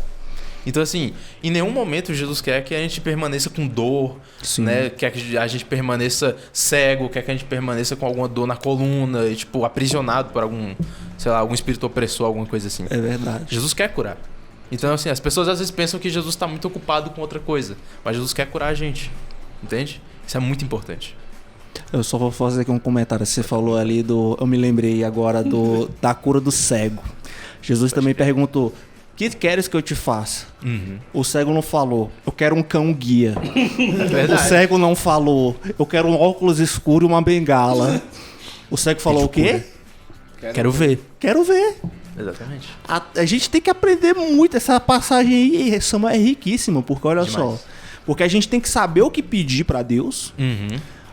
Então assim, em nenhum momento Jesus quer que a gente permaneça com dor, né? Quer que a gente permaneça cego, quer que a gente permaneça com alguma dor na coluna, e, tipo, aprisionado por algum, sei lá, algum espírito opressor, alguma coisa assim. É verdade. Jesus quer curar. Então assim, as pessoas às vezes pensam que Jesus está muito ocupado com outra coisa, mas Jesus quer curar a gente. Entende? Isso é muito importante. Eu só vou fazer aqui um comentário. Você falou ali eu me lembrei agora da cura do cego. Jesus também perguntou: que queres que eu te faça? O cego não falou: eu quero um cão guia. O cego não falou: eu quero um óculos escuro e uma bengala. O cego falou o quê? Quero ver. Quero ver. Exatamente. A gente tem que aprender muito. Essa passagem aí, Samuel, é riquíssima, porque olha só. Porque a gente tem que saber o que pedir pra Deus.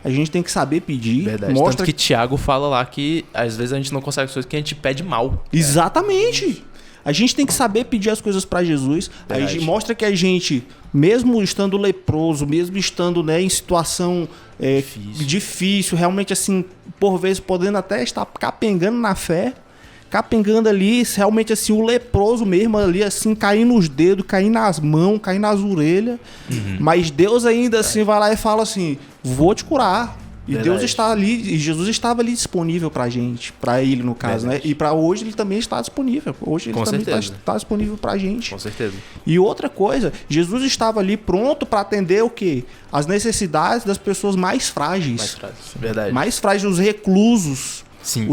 A gente tem que saber pedir. Verdade. Tanto que Tiago fala lá que às vezes a gente não consegue as coisas que a gente pede mal. Exatamente. A gente tem que saber pedir as coisas pra Jesus. A gente mostra que a gente, mesmo estando leproso, mesmo estando, né, em situação difícil, realmente assim, por vezes podendo até estar capengando na fé, capengando ali, realmente assim, o leproso mesmo ali, assim, cair nos dedos, cair nas mãos, cair nas orelhas. Mas Deus ainda assim vai lá e fala assim: vou te curar. E Deus está ali, e Jesus estava ali disponível pra gente, pra ele no caso, né? E pra hoje ele também está disponível. Hoje ele também está disponível pra gente. Com certeza. E outra coisa, Jesus estava ali pronto pra atender o quê? As necessidades das pessoas mais frágeis. Mais frágeis, verdade. Mais frágeis, os reclusos. Sim.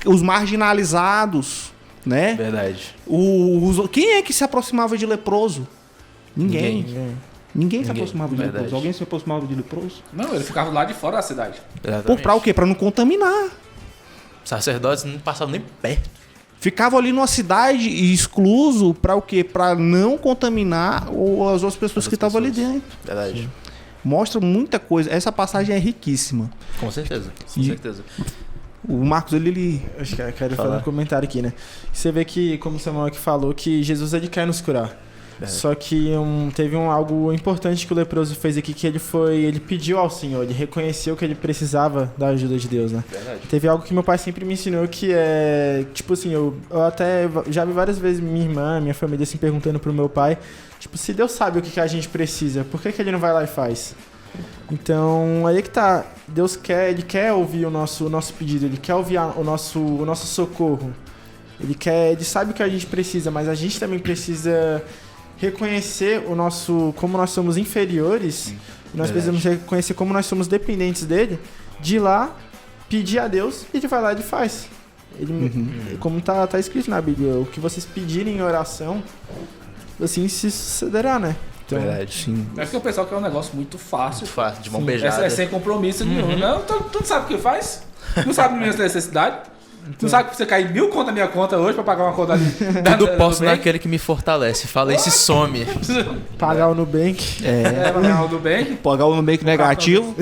Os marginalizados, né? Verdade. Quem é que se aproximava de leproso? Ninguém se aproximava de leproso. Alguém se aproximava de leproso? Não, ele ficava lá de fora da cidade. Pra o quê? Pra não contaminar. Sacerdotes não passavam nem perto. Ficava ali numa cidade excluso pra o quê? Pra não contaminar as outras pessoas que estavam ali dentro. Verdade. Mostra muita coisa. Essa passagem é riquíssima. Com certeza. Com certeza. O Marcos, ele... Acho que eu quero fazer um comentário aqui, né? Você vê que, como o Samuel aqui falou, que Jesus ele quer nos curar. Só que teve algo importante que o leproso fez aqui, que ele pediu ao Senhor, ele reconheceu que ele precisava da ajuda de Deus, né? Verdade. Teve algo que meu pai sempre me ensinou, que é, tipo assim, eu até já vi várias vezes minha irmã, minha família assim perguntando pro meu pai, tipo, se Deus sabe o que a gente precisa, por que ele não vai lá e faz? Então, aí é que tá, ele quer ouvir o nosso pedido, ele quer ouvir o nosso socorro. Ele sabe o que a gente precisa, mas a gente também precisa reconhecer como nós somos inferiores. Nós precisamos reconhecer como nós somos dependentes dele, de ir lá, pedir a Deus, e ele vai lá e ele faz. Como tá escrito na Bíblia, o que vocês pedirem em oração, assim se sucederá, né? Então, verdade, sim. É que o pessoal quer um negócio muito fácil. Muito fácil, de mão beijada. É sem compromisso nenhum. Não, tu não sabe o que faz? Não sabe minhas necessidades? Tu sabe que você cair 1.000 conto na minha conta hoje pra pagar uma conta ali? Tudo posso naquele que me fortalece. Fala esse some. Pagar o Nubank. Pagar o Nubank. Pagar o Nubank negativo.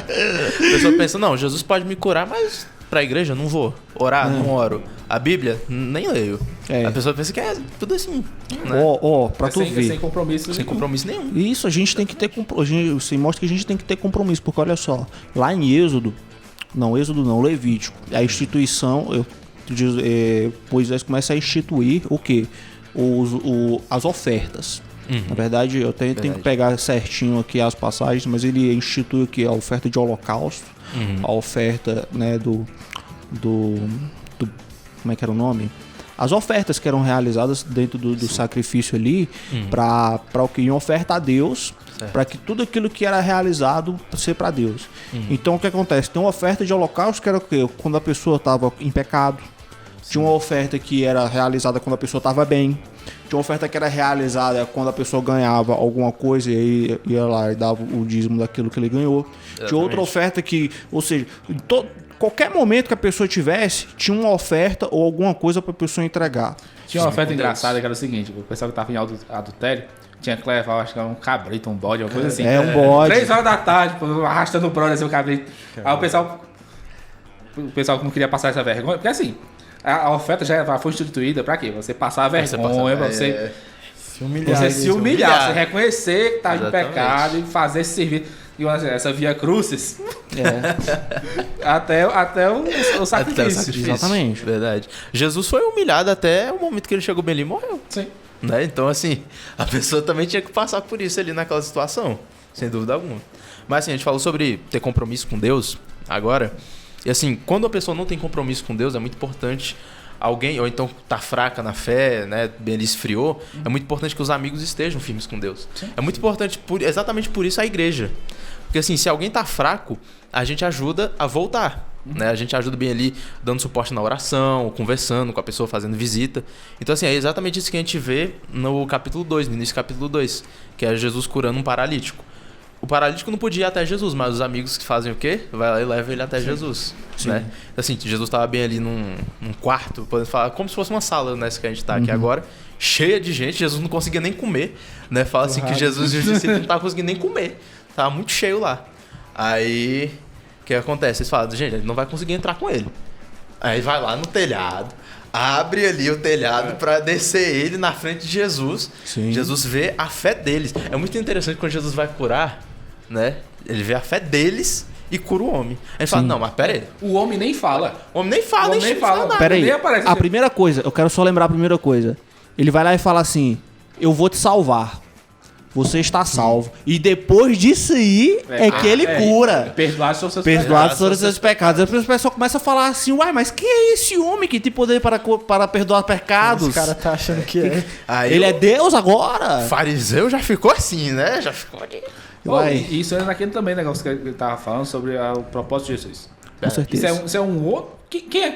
A pessoa pensa, não, Jesus pode me curar, mas pra igreja não vou. Orar, não oro. A Bíblia, nem leio. A pessoa pensa que é tudo assim. Pra tu ver. Sem compromisso nenhum. Isso, a gente tem que ter compromisso. Você mostra que a gente tem que ter compromisso, porque olha só, lá em Levítico, a instituição, Moisés começa a instituir o quê? As ofertas. Na verdade, eu tenho que pegar certinho aqui as passagens, mas ele institui aqui a oferta de holocausto, a oferta, né, do como é que era o nome? As ofertas que eram realizadas dentro do sacrifício ali, para o que? Em oferta a Deus, para que tudo aquilo que era realizado ser para Deus. Então o que acontece? Tem uma oferta de holocausto que era o quê? Quando a pessoa estava em pecado. Tinha uma oferta que era realizada quando a pessoa estava bem. Tinha uma oferta que era realizada quando a pessoa ganhava alguma coisa e aí ia lá e dava o dízimo daquilo que ele ganhou. Exatamente. Tinha outra oferta que, ou seja, qualquer momento que a pessoa tivesse, tinha uma oferta ou alguma coisa para a pessoa entregar. Tinha uma oferta engraçada que era o seguinte: o pessoal que estava em adultério tinha que levar, acho que era um cabrito, um bode, alguma coisa assim. Um bode. 3 horas da tarde, arrastando o bode assim, o cabrito. Aí o pessoal que não queria passar essa vergonha, porque assim, a oferta já foi instituída pra quê? Você passar a vergonha, pra você se humilhar, você reconhecer que tá em pecado e fazer esse serviço. E essa via crucis até o sacrifício. Exatamente. Verdade. Jesus foi humilhado até o momento que ele chegou bem ali e morreu. Sim. Né? Então, assim, a pessoa também tinha que passar por isso ali naquela situação, sem dúvida alguma. Mas, assim, a gente falou sobre ter compromisso com Deus agora. E, assim, quando a pessoa não tem compromisso com Deus, é muito importante alguém, ou então tá fraca na fé, né, bem ali esfriou, é muito importante que os amigos estejam firmes com Deus. Sim. É muito importante, exatamente por isso, a igreja. Porque, assim, se alguém tá fraco, a gente ajuda a voltar. Né? A gente ajuda bem ali dando suporte na oração, conversando com a pessoa, fazendo visita. Então, assim, é exatamente isso que a gente vê no capítulo 2, no início do capítulo 2, que é Jesus curando um paralítico. O paralítico não podia ir até Jesus, mas os amigos que fazem o quê? Vai lá e leva ele até Jesus. Né? Assim, Jesus estava bem ali num quarto, podemos falar, como se fosse uma sala nessa que a gente está aqui agora, cheia de gente. Jesus não conseguia nem comer. Né? Fala assim que Jesus e os discípulos não estavam conseguindo nem comer. Tava muito cheio lá. Aí, o que acontece? Eles falam, gente, ele não vai conseguir entrar com ele. Aí vai lá no telhado, abre ali o telhado para descer ele na frente de Jesus. Sim. Jesus vê a fé deles. É muito interessante quando Jesus vai curar, né? Ele vê a fé deles e cura o homem. Aí ele fala, não, mas pera aí. O homem nem fala. O homem nem fala, nem fala nada. Pera aí, a primeira coisa, eu quero só lembrar a primeira coisa. Ele vai lá e fala assim, eu vou te salvar. Você está salvo. E depois disso aí que ele cura. Perdoados são seus pecados. Depois o pessoal começa a falar assim, uai, mas quem é esse homem que tem poder para perdoar pecados? Esse cara tá achando que é. Aí ele é Deus agora? Fariseu já ficou assim, né? Já ficou ali. Isso é naquele também negócio que ele tava falando sobre o propósito de Jesus. Com certeza. Isso é um outro...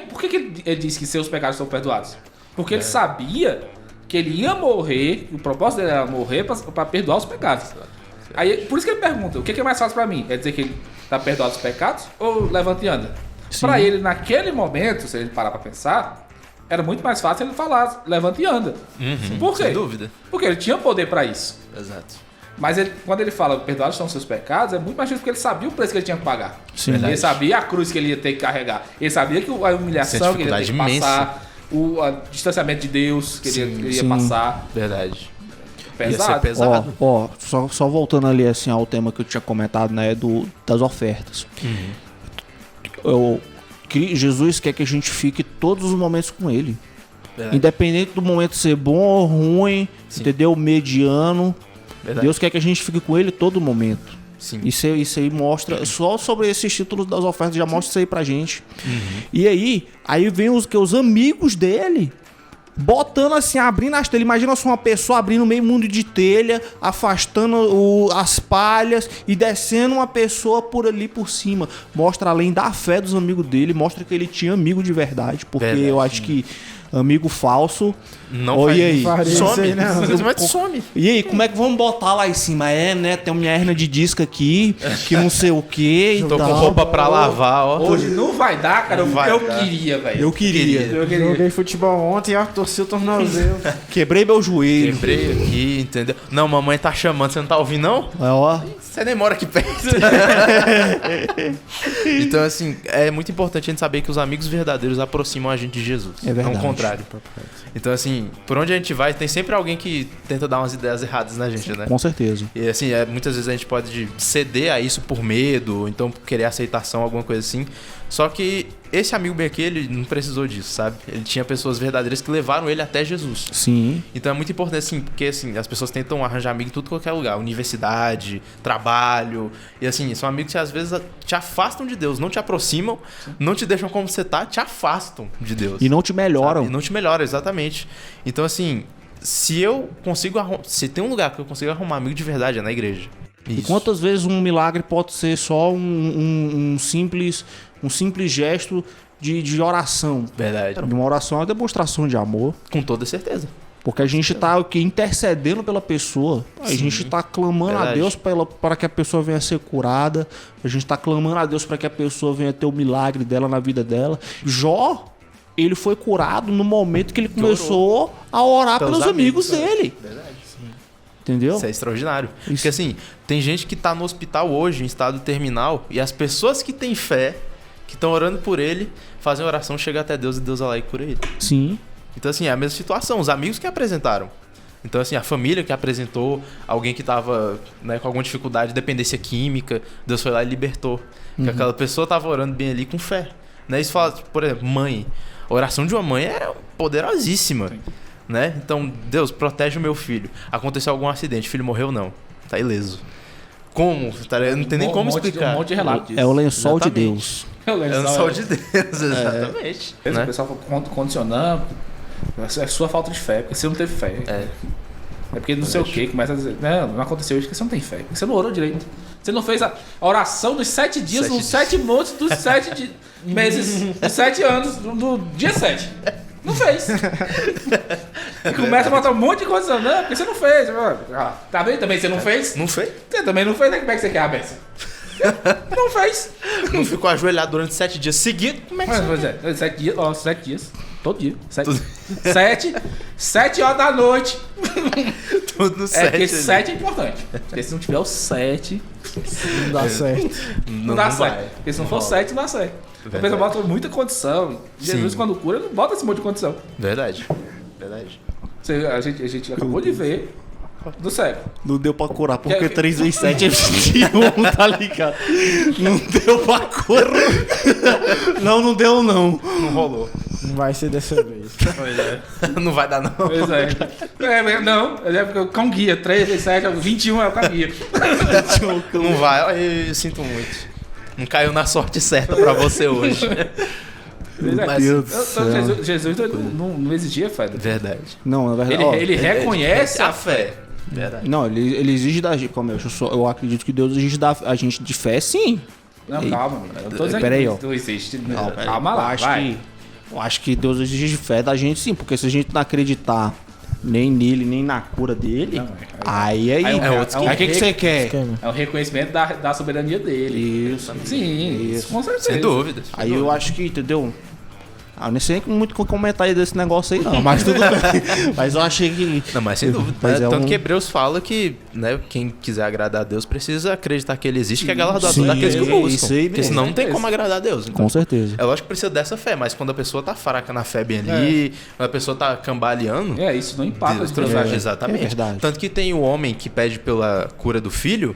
Por que ele disse que seus pecados são perdoados? Porque ele sabia que ele ia morrer, o propósito dele era morrer para perdoar os pecados. Aí, por isso que ele pergunta, o que é mais fácil para mim? É dizer que ele está perdoado os pecados ou levanta e anda? Para ele, naquele momento, se ele parar para pensar, era muito mais fácil ele falar, levanta e anda. Por quê? Sem dúvida. Porque ele tinha poder para isso. Exato. Mas quando ele fala, perdoados são seus pecados, é muito mais difícil porque ele sabia o preço que ele tinha que pagar. Sim, ele sabia a cruz que ele ia ter que carregar. Ele sabia que a humilhação que ele ia ter que passar. o distanciamento de Deus que ele ia passar. Verdade. Pesado. Ia ser pesado. Só voltando ali assim ao tema que eu tinha comentado, né, das ofertas. Jesus quer que a gente fique todos os momentos com ele. Verdade. Independente do momento ser bom ou ruim, entendeu? Mediano. Verdade. Deus quer que a gente fique com ele todo momento. Sim. Isso aí mostra, só sobre esses títulos das ofertas já mostra isso aí pra gente. E aí vem os amigos dele, botando assim, abrindo as telhas. Imagina só uma pessoa abrindo meio mundo de telha, afastando as palhas e descendo uma pessoa por ali por cima. Mostra além da fé dos amigos dele, mostra que ele tinha amigo de verdade, porque eu acho que amigo falso... Não e aí? Some, né? simplesmente some. E aí, como é que vamos botar lá em cima? Né? Tem minha hernia de disco aqui, que não sei o que. Tô com roupa pra lavar, ó. Hoje não vai dar, cara. Eu dar. queria, velho. Eu queria. Joguei futebol ontem, ó, torci o tornozelo. Quebrei meu joelho. Quebrei aqui, entendeu? Não, mamãe tá chamando, você não tá ouvindo, não? Ó. Você nem mora aqui perto. Então, assim, é muito importante a gente saber que os amigos verdadeiros aproximam a gente de Jesus. É verdade. Não o contrário. Então, assim, por onde a gente vai, tem sempre alguém que tenta dar umas ideias erradas na gente, né? Com certeza. E, assim, muitas vezes a gente pode ceder a isso por medo, ou então por querer aceitação, alguma coisa assim. Só que esse amigo bem aqui, ele não precisou disso, sabe? Ele tinha pessoas verdadeiras que levaram ele até Jesus. Sim. Então é muito importante, assim, porque assim, as pessoas tentam arranjar amigo em tudo qualquer lugar. Universidade, trabalho. E assim, são amigos que às vezes te afastam de Deus, não te aproximam, não te deixam como você tá, te afastam de Deus. E não te melhoram. Sabe? E não te melhoram, exatamente. Então assim, se tem um lugar que eu consigo arrumar amigo de verdade, é na igreja. E quantas vezes um milagre pode ser só um simples gesto de oração? Verdade. Uma oração é uma demonstração de amor. Com toda certeza. Porque a gente tá intercedendo pela pessoa. A gente tá clamando a Deus para que a pessoa venha ser curada. A gente tá clamando a Deus para que a pessoa venha ter o milagre dela na vida dela. Jó, ele foi curado no momento que ele começou a orar pelos amigos dele. Verdade. Entendeu? Isso é extraordinário. Porque assim, tem gente que tá no hospital hoje, em estado terminal, e as pessoas que têm fé, que estão orando por ele, fazem oração, chega até Deus e Deus vai lá e cura ele. Sim. Então assim, é a mesma situação, os amigos que apresentaram. Então assim, a família que apresentou, alguém que tava, né, com alguma dificuldade, dependência química, Deus foi lá e libertou. Porque aquela pessoa tava orando bem ali com fé. Né? Isso fala, por exemplo, mãe. A oração de uma mãe é poderosíssima. Sim. Né? Então, Deus, protege o meu filho. Aconteceu algum acidente, o filho morreu, não. Tá ileso. Como? Não tem nem como explicar. Um monte de relato disso. É o lençol de Deus. É o lençol de Deus, exatamente. Né? O pessoal condicionando. É sua falta de fé, porque você não teve fé. É porque não sei o que, começa a dizer, não aconteceu isso porque você não tem fé. Porque você não orou direito. Você não fez a oração dos 7 dias, nos 7 montes dos 7 meses, dos 7 anos, do dia 7. Não fez. E começa a botar um monte de coisa, não, porque você não fez. Tá bem? Também você não fez? Não fez? Você também não fez, né? Como é que você quer a benção? Não fez. Não ficou ajoelhado durante 7 dias seguidos? Como é que você fez? 7 dias, 7 dias. Todo dia. 7 horas da noite. Tudo no 7. Porque 7 é importante. Porque se não tiver o 7, não dá certo. Não dá certo. Porque se não for 7, não dá certo. O pessoal bota muita condição. Jesus, quando cura, não bota esse monte de condição. Verdade. A gente acabou de ver do cego. Não deu pra curar, porque 3 vezes 7 é 21, tá ligado? Não deu pra curar. Não deu não. Não rolou. Não vai ser dessa vez. Pois é. Não vai dar não. Pois é. Não, é porque o cão guia. 3 vezes 7, 21 é o cão guia. Não vai, eu sinto muito. Não caiu na sorte certa pra você hoje. Jesus não exigia fé. Verdade. Não, na verdade. Ele reconhece a fé. Verdade. Não, ele exige da gente. Como eu acredito que Deus exige da a gente de fé, sim. Não, calma, amigo. Eu tô dizendo que não existe. Calma lá, eu acho que Deus exige fé da gente, sim. Porque se a gente não acreditar nem nele, nem na cura dele, aí o que você quer? É o reconhecimento da soberania dele. Isso. Sim, isso, com certeza. Sem dúvida. Aí eu acho que, entendeu? Eu nem sei muito comentar desse negócio aí, não, mas tudo bem. Mas eu achei que. Não, mas sem dúvida. Mas Tanto que Hebreus fala que, né, quem quiser agradar a Deus precisa acreditar que ele existe, que é galardoador daqueles que o buscam. Isso aí porque senão não tem como agradar a Deus. Então, com certeza. é lógico que precisa dessa fé, mas quando a pessoa tá fraca na fé bem ali, quando a pessoa tá cambaleando. Isso não empata Deus de verdade. Exatamente. É verdade. Tanto que tem o homem que pede pela cura do filho,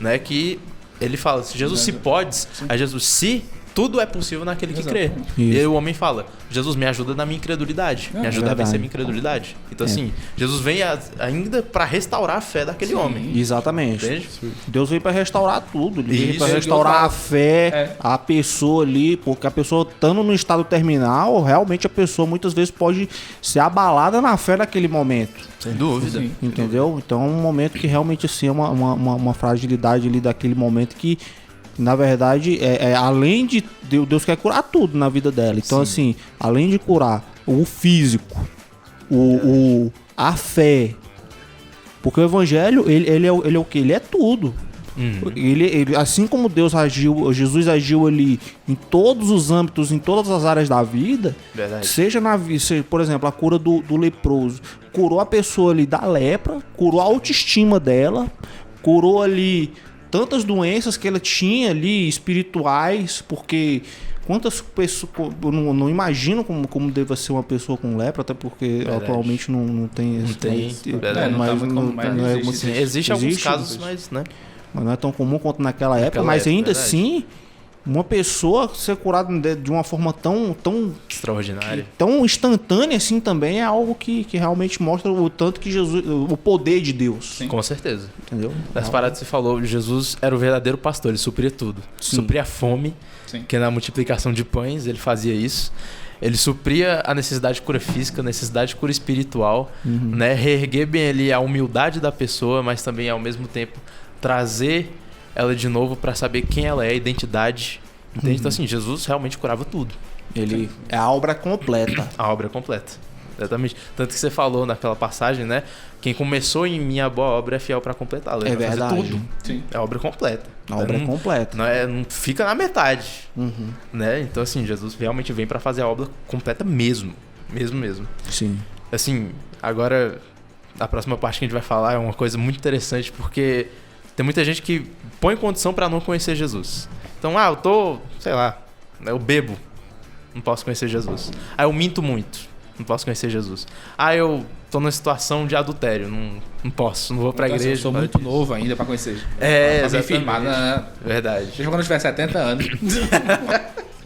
né, que ele fala, se Jesus se pode, aí Jesus se. Tudo é possível naquele que crê. E aí o homem fala, Jesus, me ajuda na minha incredulidade. Me ajuda a vencer a minha incredulidade. Então assim, Jesus vem ainda para restaurar a fé daquele homem. Exatamente. Entende? Deus veio para restaurar tudo. Ele veio para Isso. restaurar a fé, a pessoa ali, porque a pessoa estando no estado terminal, realmente a pessoa muitas vezes pode ser abalada na fé naquele momento. Sem dúvida. Sim. Entendeu? Então é um momento que realmente assim, é uma fragilidade ali daquele momento que, na verdade, além de Deus quer curar tudo na vida dela. Então, assim, além de curar o físico, a fé, porque o evangelho, ele é o que? Ele é tudo. Ele, assim como Deus agiu, Jesus agiu ali em todos os âmbitos, em todas as áreas da vida, seja por exemplo, a cura do leproso, curou a pessoa ali da lepra, curou a autoestima dela, curou ali tantas doenças que ela tinha ali, espirituais, porque quantas pessoas, eu não imagino como deve ser uma pessoa com lepra, até porque atualmente não tem... Existe alguns casos, mas, né? Mas não é tão comum quanto naquela época, mas ainda assim, uma pessoa ser curada de uma forma tão extraordinária, tão instantânea assim também é algo que realmente mostra o tanto que Jesus, o poder de Deus. Sim. Com certeza. Entendeu? Das paradas que você falou, Jesus era o verdadeiro pastor, ele supria tudo. Sim. Supria a fome, que na multiplicação de pães ele fazia isso. Ele supria a necessidade de cura física, a necessidade de cura espiritual, né? Reerguer bem ali a humildade da pessoa, mas também ao mesmo tempo trazer ela de novo para saber quem ela é, a identidade. Entende? Então assim, Jesus realmente curava tudo. Ele é a obra completa. A obra completa. Exatamente. Tanto que você falou naquela passagem, né? Quem começou em mim a boa obra é fiel para completá-la. É verdade. Tudo. Sim. É a obra completa. A obra é completa. Não fica na metade. Né? Então assim, Jesus realmente vem para fazer a obra completa mesmo. Mesmo. Sim. Assim, agora a próxima parte que a gente vai falar é uma coisa muito interessante, porque tem muita gente que põe condição para não conhecer Jesus. Então, eu tô, sei lá, eu bebo, não posso conhecer Jesus. Eu minto muito, não posso conhecer Jesus. Eu tô numa situação de adultério, não posso, não vou pra igreja. Eu sou muito novo ainda pra conhecer. Exatamente. Verdade. Deixa quando eu tiver 70 anos.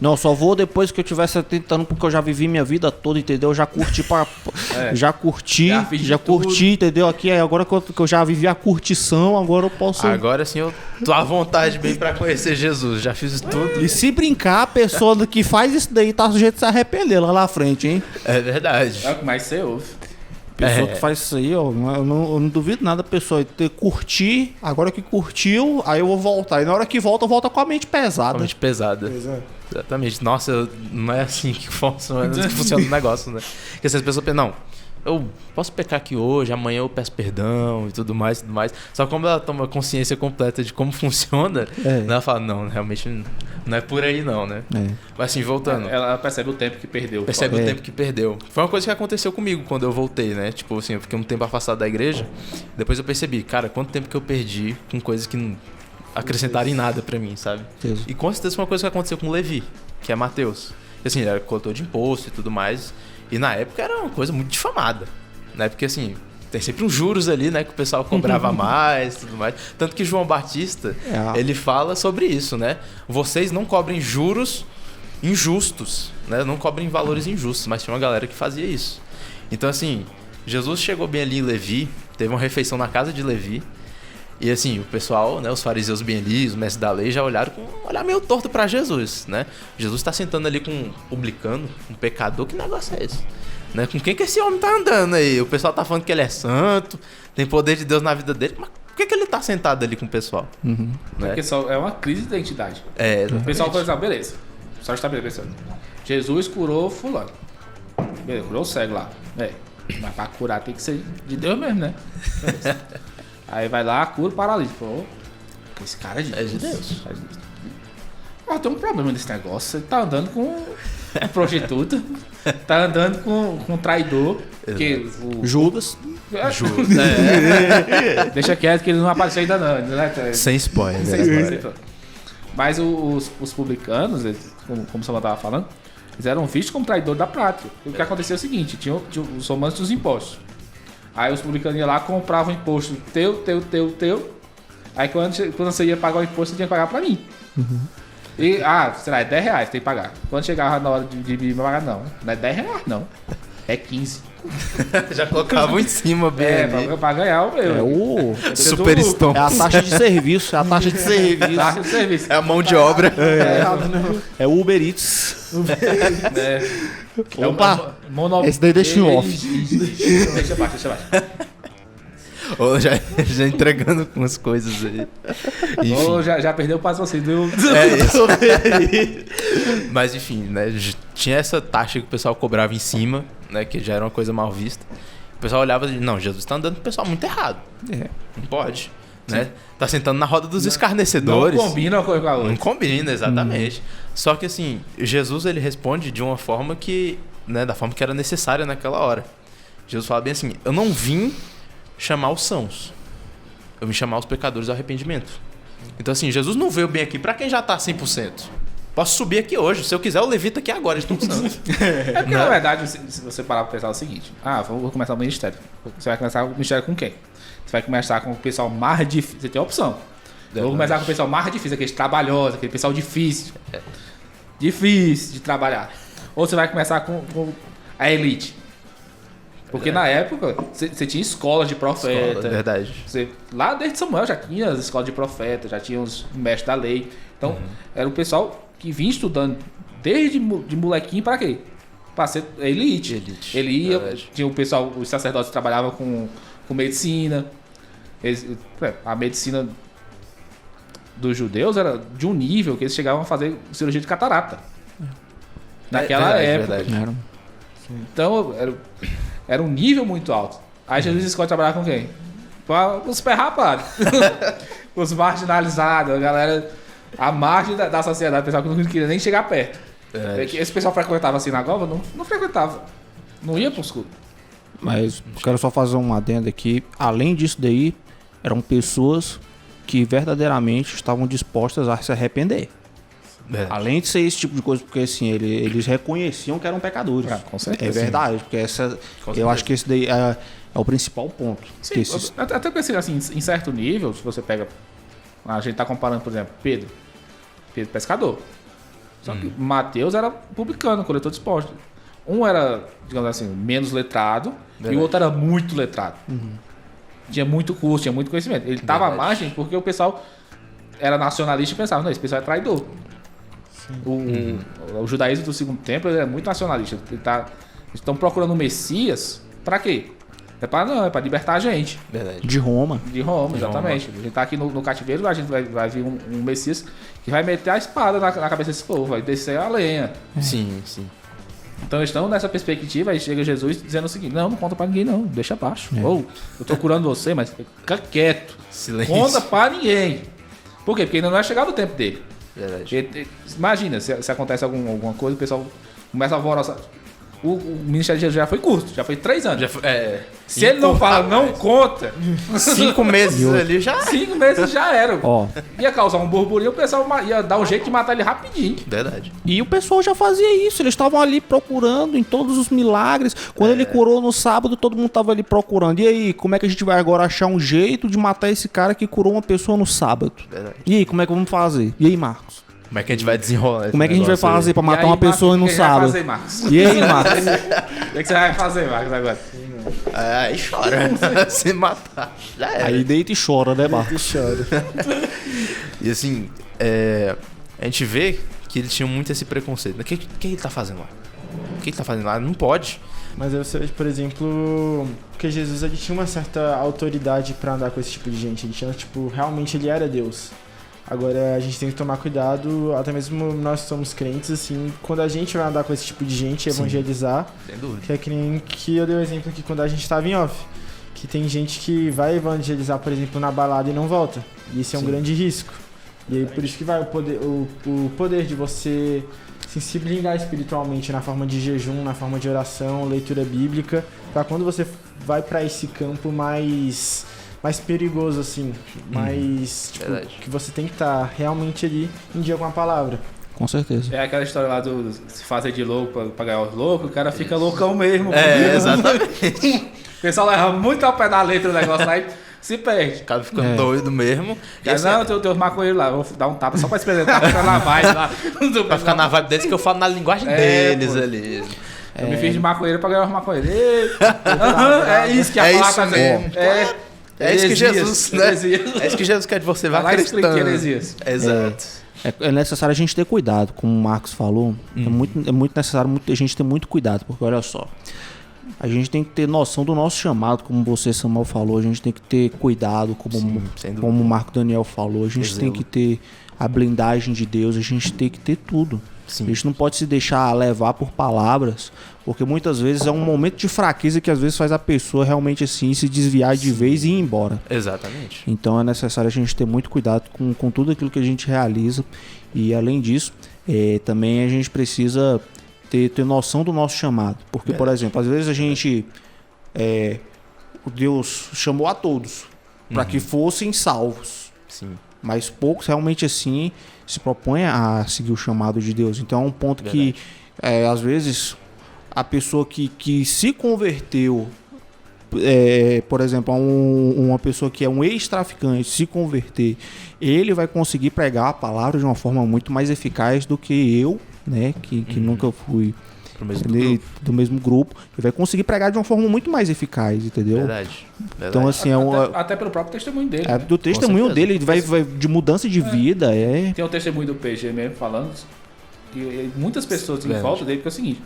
Não, só vou depois que eu tiver 70 anos, porque eu já vivi minha vida toda, entendeu? Já curti já curti, entendeu? Aqui, agora que eu já vivi a curtição, agora eu posso... Agora sim eu tô à vontade bem pra conhecer Jesus, já fiz tudo. E se brincar, a pessoa que faz isso daí tá sujeito a se arrepender lá na frente, hein? É verdade. É o que mais você ouve. Pessoa que faz isso aí, ó, eu não duvido nada da pessoa curtir, agora que curtiu, aí eu vou voltar. E na hora que volta com a mente pesada. Com a mente pesada. Exatamente. Nossa, não é assim que funciona o negócio, né? Porque essas pessoas pensam, não, eu posso pecar aqui hoje, amanhã eu peço perdão e tudo mais. Só que como ela toma consciência completa de como funciona, ela fala, não, realmente não é por aí não, né? Mas assim, voltando. Ela percebe o tempo que perdeu. O tempo que perdeu. Foi uma coisa que aconteceu comigo quando eu voltei, né? Tipo assim, eu fiquei um tempo afastado da igreja, depois eu percebi, cara, quanto tempo que eu perdi com coisas que não acrescentaram em nada pra mim, sabe? Isso. E com certeza foi uma coisa que aconteceu com o Levi, que é Mateus. Assim, ele era coletor de imposto e tudo mais. E na época era uma coisa muito difamada, né? Porque assim, tem sempre uns juros ali, né? Que o pessoal cobrava mais e tudo mais. Tanto que João Batista, ele fala sobre isso, né? Vocês não cobrem juros injustos, né? Não cobrem valores injustos, mas tinha uma galera que fazia isso. Então assim, Jesus chegou bem ali em Levi, teve uma refeição na casa de Levi. E assim, o pessoal, né, os fariseus bem ali, os mestres da lei já olharam com um olhar meio torto pra Jesus, né? Jesus tá sentando ali com um publicano, um pecador, que negócio é esse? Né? Com quem que esse homem tá andando aí? O pessoal tá falando que ele é santo, tem poder de Deus na vida dele, mas por que ele tá sentado ali com o pessoal? Né? Porque é uma crise de identidade. O pessoal fala assim, beleza, só estabelecendo. Jesus curou fulano. Beleza, curou o cego lá. Mas pra curar tem que ser de Deus mesmo, né? Aí vai lá, cura o paralítico. Esse cara é de Deus. Tem um problema nesse negócio. Você tá andando com prostituta, tá andando com um traidor, que Judas. Deixa quieto que ele não apareceu ainda não, né? Sem spoiler. Mas os publicanos, como o Samuel estava falando, eles eram vistos como traidor da pátria. E o que aconteceu é o seguinte, tinha os romanos tinham os impostos. Aí os publicanos iam lá, compravam imposto teu. Aí quando você ia pagar o imposto, você tinha que pagar pra mim. E, sei lá, é 10 reais, tem que pagar. Quando chegava na hora de me pagar, não é 10 reais, não. É 15. Já colocavam em cima, bem. Pra ganhar o meu. É o Super Stone. É a taxa de serviço. É a taxa de serviço. Taxa de serviço. É a mão de obra. É o Uber Eats. Opa! Esse daí deixa em off. Deixa abaixo. Ou já entregando com as coisas aí. Ou já perdeu o patrocínio, viu? Mas enfim, né? Tinha essa taxa que o pessoal cobrava em cima, né? Que já era uma coisa mal vista. O pessoal olhava e dizia, não, Jesus tá andando pro pessoal muito errado. Não pode. Né? Tá sentando na roda dos escarnecedores. Não combina uma coisa com a outra. Não combina, exatamente. Só que assim, Jesus ele responde de uma forma que, né, da forma que era necessária naquela hora. Jesus fala bem assim, eu não vim chamar os sãos, eu vim chamar os pecadores ao arrependimento. Então assim, Jesus não veio bem aqui pra quem já tá 100%. Posso subir aqui hoje, se eu quiser eu levito aqui agora, estou santo. É porque na verdade, se você parar pra pensar o seguinte, vou começar o ministério. Você vai começar o ministério com quem? Você vai começar com o pessoal mais difícil, você tem a opção. Eu vou começar com o pessoal mais difícil, aquele trabalhoso, aquele pessoal difícil. Difícil de trabalhar. Ou você vai começar com a elite. Porque na época, você tinha escolas de profeta. Verdade. Lá desde Samuel já tinha as escolas de profeta, já tinha os mestres da lei. Então, era o pessoal que vinha estudando desde de molequinho para quê? Para ser elite. Ele ia, tinha o pessoal, os sacerdotes trabalhavam com medicina. A medicina dos judeus era de um nível que eles chegavam a fazer cirurgia de catarata. Naquela época. Verdade. Então, era um nível muito alto. Aí Jesus escolhe trabalhar com quem? Com os perrapados. Com os marginalizados, a galera, a margem da sociedade, o pessoal que não queria nem chegar perto. Esse pessoal frequentava a sinagoga? Não frequentava. Não ia para os cultos. Mas eu quero só fazer um adendo aqui. Além disso daí, eram pessoas que verdadeiramente estavam dispostas a se arrepender. Além de ser esse tipo de coisa, porque assim, eles reconheciam que eram pecadores. Com certeza. É verdade, porque eu acho que esse daí é o principal ponto. Sim, até porque assim, em certo nível, se você pega... A gente tá comparando, por exemplo, Pedro pescador. Só que Mateus era publicano, coletor de impostos. Um era, digamos assim, menos letrado, e o outro era muito letrado. Tinha muito curso, tinha muito conhecimento. Ele tava à margem porque o pessoal era nacionalista e pensava, não, esse pessoal é traidor. O judaísmo do segundo templo é muito nacionalista. Eles estão procurando um Messias para quê? É para libertar a gente. Verdade. De Roma, exatamente. A gente tá aqui no cativeiro, a gente vai vir um Messias que vai meter a espada na cabeça desse povo, vai descer a lenha. Sim. Então eles estão nessa perspectiva, aí chega Jesus dizendo o seguinte, não conta pra ninguém não, deixa abaixo. Ou, eu tô curando você, mas fica quieto. Silêncio. Conta pra ninguém. Por quê? Porque ainda não é chegado o tempo dele. Verdade. Imagina, se acontece alguma coisa, o pessoal começa a alvoroçar. O ministério de Jesus já foi curto, já foi 3 anos. Se ele não fala, não conta. 5 meses ali já. 5 meses já era. ó. Ia causar um burburinho, o pessoal ia dar um jeito de matar ele rapidinho. Verdade. E o pessoal já fazia isso, eles estavam ali procurando em todos os milagres. Quando ele curou no sábado, todo mundo estava ali procurando. E aí, como é que a gente vai agora achar um jeito de matar esse cara que curou uma pessoa no sábado? Verdade. E aí, como é que vamos fazer? E aí, Marcos? Como é que a gente vai desenrolar? Como é que a gente vai fazer pra matar E aí, uma pessoa Marcos, no sábado? O que você vai fazer, Marcos? E aí, Marcos? O que você vai fazer, Marcos, agora? Aí chora. Se matar. Já era. Aí deita e chora, né, Marcos? E assim, a gente vê que eles tinham muito esse preconceito. O que ele tá fazendo lá? O que ele tá fazendo lá? Não pode. Mas eu sei, por exemplo, porque Jesus ele tinha uma certa autoridade pra andar com esse tipo de gente. Ele tinha, realmente ele era Deus. Agora a gente tem que tomar cuidado, até mesmo nós somos crentes, assim, quando a gente vai andar com esse tipo de gente, evangelizar. Sem dúvida. Que é que nem que eu dei o exemplo aqui quando a gente tava em off. Que tem gente que vai evangelizar, por exemplo, na balada e não volta. E isso é um grande risco. E aí por isso que vai o poder de você sensibilizar espiritualmente na forma de jejum, na forma de oração, leitura bíblica, para quando você vai para esse campo mais perigoso, assim, mais, tipo, que você tem que estar realmente ali em dia com a palavra. Com certeza. É aquela história lá do se fazer de louco pra ganhar os loucos, o cara fica loucão mesmo. Exatamente. O pessoal leva muito ao pé da letra o negócio lá e se perde. O cara fica doido mesmo. Não, eu tenho os maconheiros lá, vou dar um tapa só pra experimentar, pra ficar na vibe lá. Pra ficar na vibe deles que eu falo na linguagem deles ali. Eu me fiz de maconheiro pra ganhar os maconheiros. É isso que a palavra tá dizendo. É isso que Jesus, né? É isso que Jesus quer de você, vai acreditando. Exato. É necessário a gente ter cuidado, como o Marcos falou. É muito necessário a gente ter muito cuidado, porque olha só, a gente tem que ter noção do nosso chamado, como você, Samuel, falou. A gente tem que ter cuidado, como o Marco Daniel falou. A gente tem que ter a blindagem de Deus, a gente tem que ter tudo. Sim. A gente não pode se deixar levar por palavras, porque muitas vezes é um momento de fraqueza que às vezes faz a pessoa realmente assim se desviar de vez e ir embora. Exatamente. Então é necessário a gente ter muito cuidado com tudo aquilo que a gente realiza. E além disso, também a gente precisa ter noção do nosso chamado. Porque, por exemplo, às vezes a gente... Deus chamou a todos para que fossem salvos. Sim. Mas poucos realmente assim se propõem a seguir o chamado de Deus. Então é um ponto que, às vezes, a pessoa que se converteu, por exemplo, uma pessoa que é um ex-traficante, se converter, ele vai conseguir pregar a palavra de uma forma muito mais eficaz do que eu, né, que nunca fui do mesmo grupo, ele vai conseguir pregar de uma forma muito mais eficaz, entendeu? Verdade. Então, assim, até pelo próprio testemunho dele. Do testemunho dele, ele vai de mudança de vida. Tem o testemunho do PG mesmo falando, que muitas pessoas em volta dele, porque é o seguinte,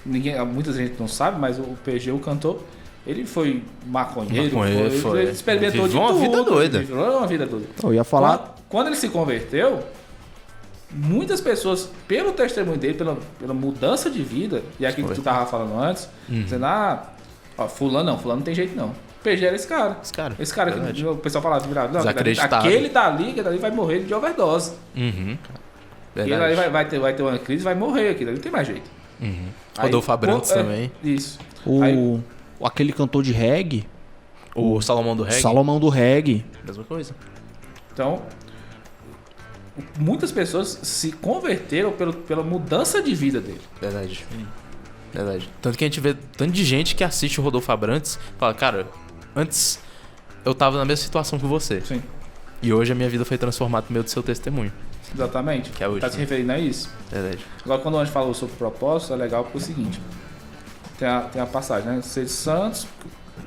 muita gente não sabe, mas o PG, o cantor, ele foi maconheiro, ele experimentou de tudo. Uma vida doida. Viveu uma vida doida. Eu ia falar... Quando ele se converteu, muitas pessoas, pelo testemunho dele, pela mudança de vida, e aquilo que tu tava falando antes, dizendo, fulano não tem jeito não. PG era esse cara. Esse cara que o pessoal falava, aquele dali vai morrer de overdose. Ele aí vai ter uma crise, vai morrer aqui, não tem mais jeito. Rodolfo Abrantes também. Isso. Aquele cantor de reggae. O Salomão do Reggae. Salomão do Reggae. Mesma coisa. Então, muitas pessoas se converteram pela mudança de vida dele. Verdade. Tanto que a gente vê tanto de gente que assiste o Rodolfo Abrantes e fala, cara, antes eu tava na mesma situação que você. Sim. E hoje a minha vida foi transformada por meio do seu testemunho. Exatamente. Que é hoje, tá se referindo a isso. Verdade. Agora, quando a gente falou sobre propósito, é legal porque é o seguinte. Tem a passagem, né? Ser santos,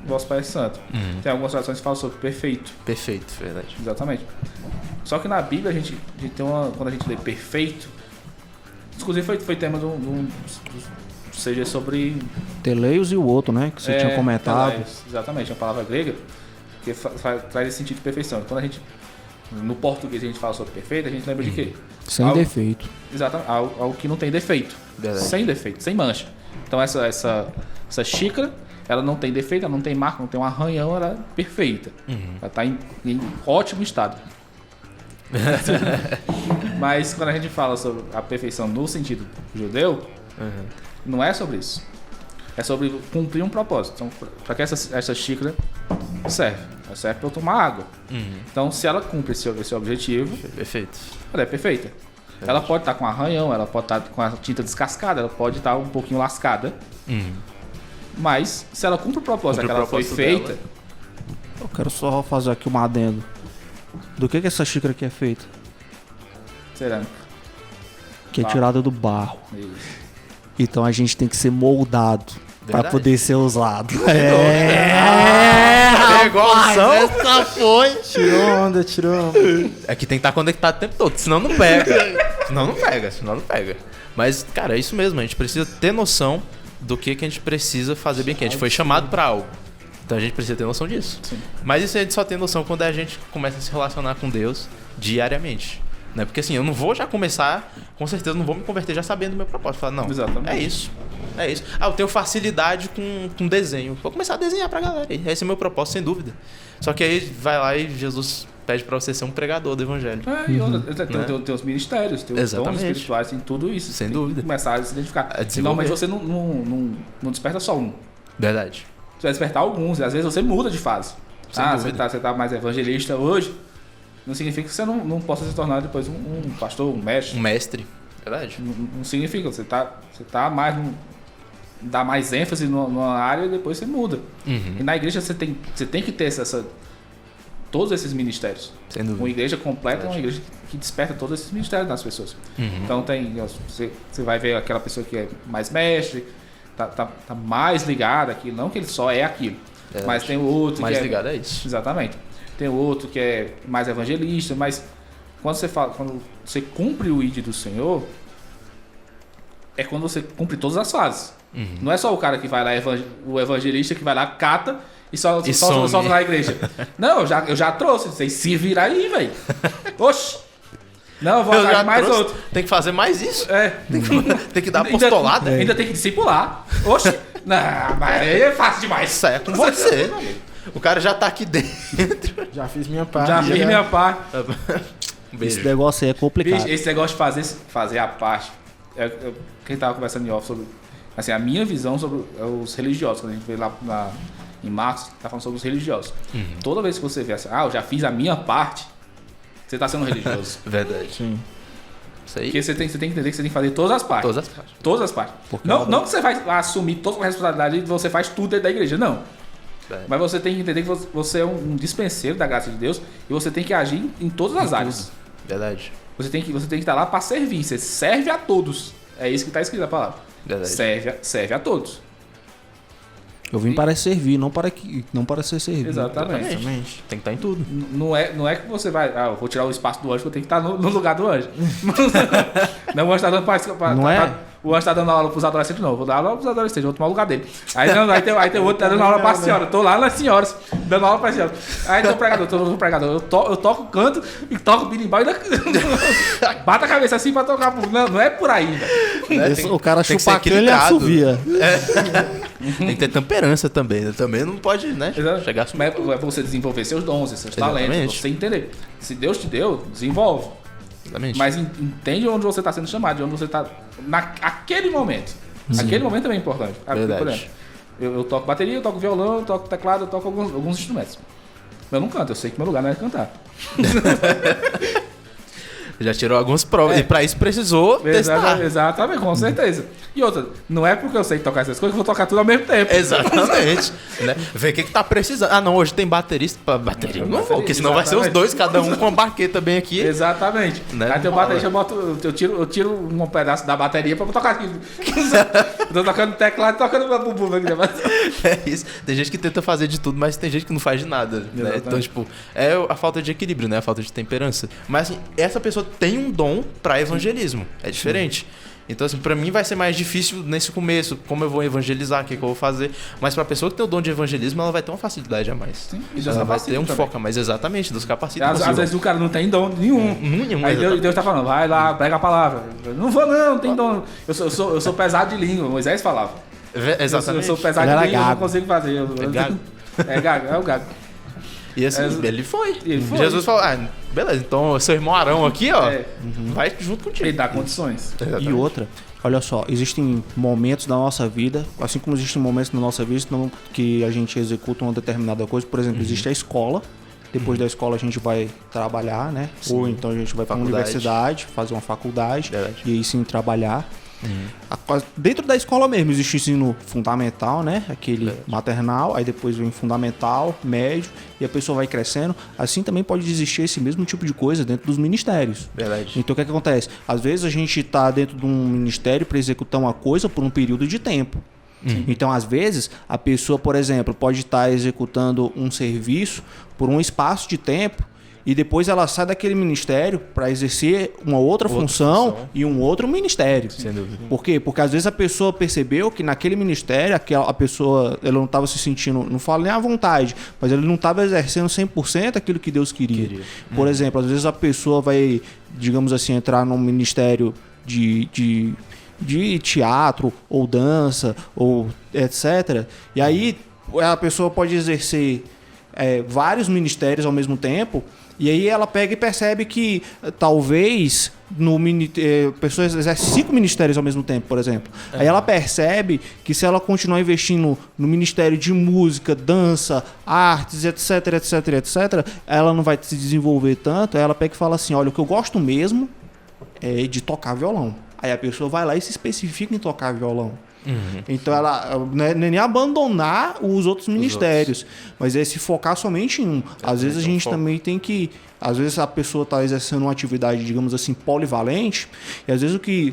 vosso Pai é santo. Tem algumas traduções que falam sobre perfeito. Perfeito, verdade. Exatamente. Só que na Bíblia a gente tem quando a gente lê perfeito, inclusive foi tema do seja sobre Teleios e o outro, né, que você tinha comentado. Teleios, exatamente, a palavra grega que traz esse sentido de perfeição. Quando a gente no português a gente fala sobre perfeito, a gente lembra de quê? Sem defeito. Exatamente, algo que não tem defeito. Verdade. Sem defeito, sem mancha. Então essa xícara, ela não tem defeito, ela não tem marca, não tem um arranhão, ela é perfeita. Ela está em ótimo estado. Mas quando a gente fala sobre a perfeição no sentido judeu, não é sobre isso. É sobre cumprir um propósito. Então, para que essa xícara serve? Ela serve para eu tomar água. Então, se ela cumpre esse objetivo, Perfeito. ela é perfeita. Ela pode estar com arranhão, ela pode estar com a tinta descascada, ela pode estar um pouquinho lascada. Mas, se ela cumpre o propósito que ela foi feita... dela. Eu quero só fazer aqui uma adendo. Do que essa xícara aqui é feita? Cerâmica. Que é tirada do barro. Isso. Então a gente tem que ser moldado para poder ser usado. Pegou a opção? Essa foi. Tirou onda. É que tem que estar conectado o tempo todo, senão não pega. senão não pega. Mas, cara, é isso mesmo. A gente precisa ter noção do que a gente precisa fazer bem aqui. A gente foi chamado para algo. Então a gente precisa ter noção disso. Sim. Mas isso a gente só tem noção quando a gente começa a se relacionar com Deus diariamente. Né? Porque assim, eu não vou já começar, com certeza não vou me converter já sabendo o meu propósito. Falar, não, exatamente. é isso. Eu tenho facilidade com desenho. Vou começar a desenhar pra galera. Esse é o meu propósito, sem dúvida. Só que aí vai lá e Jesus pede pra você ser um pregador do evangelho. E outra, tem os ministérios, tem os dons espirituais, tem tudo isso. Sem tem dúvida. Que começar a se identificar. Normalmente você não desperta só um. Verdade. Você vai despertar alguns, e às vezes você muda de fase. Dúvida. Você tá mais evangelista hoje, não significa que você não possa se tornar depois um pastor, um mestre. Um mestre. Verdade. Não significa, você tá mais dá mais ênfase numa área e depois você muda. E na igreja você tem que ter todos esses ministérios. Sem dúvida. Uma igreja completa é uma igreja que desperta todos esses ministérios nas pessoas. Então você vai ver aquela pessoa que é mais mestre, tá mais ligada àquilo, não que ele só é aquilo. Mas tem o outro mais que ligado a isso. Exatamente. Tem o outro que é mais evangelista, mas quando você cumpre o ID do Senhor, é quando você cumpre todas as fases. Não é só o cara que vai lá, o evangelista que vai lá, cata e solta na igreja. Não, eu já trouxe. Vocês se viram aí, velho. Oxi. Não, eu vou atrás de mais outro. Tem que fazer mais isso? Tem que dar Ainda apostolado? Ainda tem que discipular. Oxi. Não, mas aí é fácil demais. Isso é com você. O cara já tá aqui dentro. Já fiz minha parte. Já fiz minha parte. Um beijo. Esse negócio aí é complicado. Bicho, esse negócio de fazer a parte. Quem tava conversando em off sobre. Assim, a minha visão sobre os religiosos. Quando a gente veio lá em Marcos, tá falando sobre os religiosos. Toda vez que você vê assim, eu já fiz a minha parte, você tá sendo religioso. Verdade. Sim. Isso aí. Porque você tem que entender que você tem que fazer todas as partes. Todas as partes. Todas as partes. Não que você vai assumir toda a responsabilidade e você faz tudo dentro da igreja, não. Mas você tem que entender que você é um dispenseiro da graça de Deus e você tem que agir em todas as áreas. Verdade. Você tem que estar lá para servir. Você serve a todos. É isso que está escrito na palavra. Verdade. Serve a todos. Eu vim para servir, não para ser servido. Exatamente. Tem que estar em tudo. Não é que você vai... eu vou tirar o espaço do anjo, porque eu tenho que estar no lugar do anjo. Não vou estar dando o anjo está dando aula para os adolescentes, não. Eu vou dar aula para os adolescentes, vou tomar o lugar dele. Aí tem outro que está dando aula para a senhora. Eu tô lá nas senhoras, dando aula para a senhora. Aí tem o pregador. Eu toco canto e toco birimbau e bato a cabeça assim para tocar. Não é por aí, velho. O cara chupa a cana e assovia. Tem que ter temperança também. Né? Também não pode, né? Chegar a Mas é você desenvolver seus dons, seus talentos. Você entender. Se Deus te deu, desenvolve. Exatamente. Mas entende onde você está sendo chamado, de onde você está naquele momento. Aquele momento também é importante. Verdade. Por exemplo, eu toco bateria, eu toco violão, eu toco teclado, eu toco alguns instrumentos. Eu não canto, eu sei que meu lugar não é cantar. Já tirou algumas provas. E pra isso precisou testar. Exatamente, com certeza. E outra, não é porque eu sei tocar essas coisas que eu vou tocar tudo ao mesmo tempo. Exatamente. Né? Ver o que tá precisando. Ah, não, hoje tem baterista pra bateria. Não vou, porque senão vai ser os dois, cada um com a baqueta bem aqui. Exatamente. Né? Aí tem o baterista, eu tiro um pedaço da bateria pra tocar aqui. Eu tô tocando teclado e tocando meu bumbum aqui. É isso. Tem gente que tenta fazer de tudo, mas tem gente que não faz de nada. Né? Então, tipo, é a falta de equilíbrio, né? A falta de temperança. Mas assim, essa pessoa tem um dom para evangelismo. É diferente. Então, assim, pra mim vai ser mais difícil nesse começo, como eu vou evangelizar, o que eu vou fazer. Mas pra pessoa que tem o dom de evangelismo, ela vai ter uma facilidade a mais. Sim, ela vai ter um foco a mais, exatamente, dos capacitas. Às vezes o cara não tem dom nenhum. Aí Deus tá falando, vai lá, prega a palavra. Não vou não tem dom. Eu sou pesado de língua, Moisés falava. Exatamente. Eu sou pesado de língua, eu não consigo fazer. É gago. É o gago. E assim, ele foi. Jesus falou, beleza, então seu irmão Arão aqui, ó, vai junto contigo. Ele dá condições. E outra, olha só, existem momentos da nossa vida, assim como existem momentos na nossa vida que a gente executa uma determinada coisa. Por exemplo, existe a escola. Depois da escola a gente vai trabalhar, né? Sim. Ou então a gente vai para uma universidade, fazer uma faculdade. Verdade. E aí sim trabalhar. Dentro da escola mesmo existe ensino fundamental, né? Aquele maternal, aí depois vem fundamental, médio, e a pessoa vai crescendo. Assim também pode existir esse mesmo tipo de coisa dentro dos ministérios. Verdade. Então o que acontece? Às vezes a gente está dentro de um ministério para executar uma coisa por um período de tempo. Então, às vezes, a pessoa, por exemplo, pode estar executando um serviço por um espaço de tempo e depois ela sai daquele ministério para exercer uma outra função e um outro ministério. Sem dúvida. Por quê? Porque às vezes a pessoa percebeu que naquele ministério a pessoa ela não estava se sentindo, não falo nem à vontade, mas ele não estava exercendo 100% aquilo que Deus queria. Por exemplo, às vezes a pessoa vai, digamos assim, entrar num ministério de teatro ou dança ou etc. E aí a pessoa pode exercer vários ministérios ao mesmo tempo E aí ela pega e percebe que talvez pessoas exercem 5 ministérios ao mesmo tempo, por exemplo. Aí ela percebe que se ela continuar investindo no ministério de música, dança, artes, etc, etc, etc, ela não vai se desenvolver tanto. Aí ela pega e fala assim, olha, o que eu gosto mesmo é de tocar violão. Aí a pessoa vai lá e se especifica em tocar violão. Então ela não é nem abandonar os outros ministérios, mas é se focar somente em um. Às vezes a gente também tem que... Às vezes a pessoa está exercendo uma atividade, digamos assim, polivalente, e às vezes o que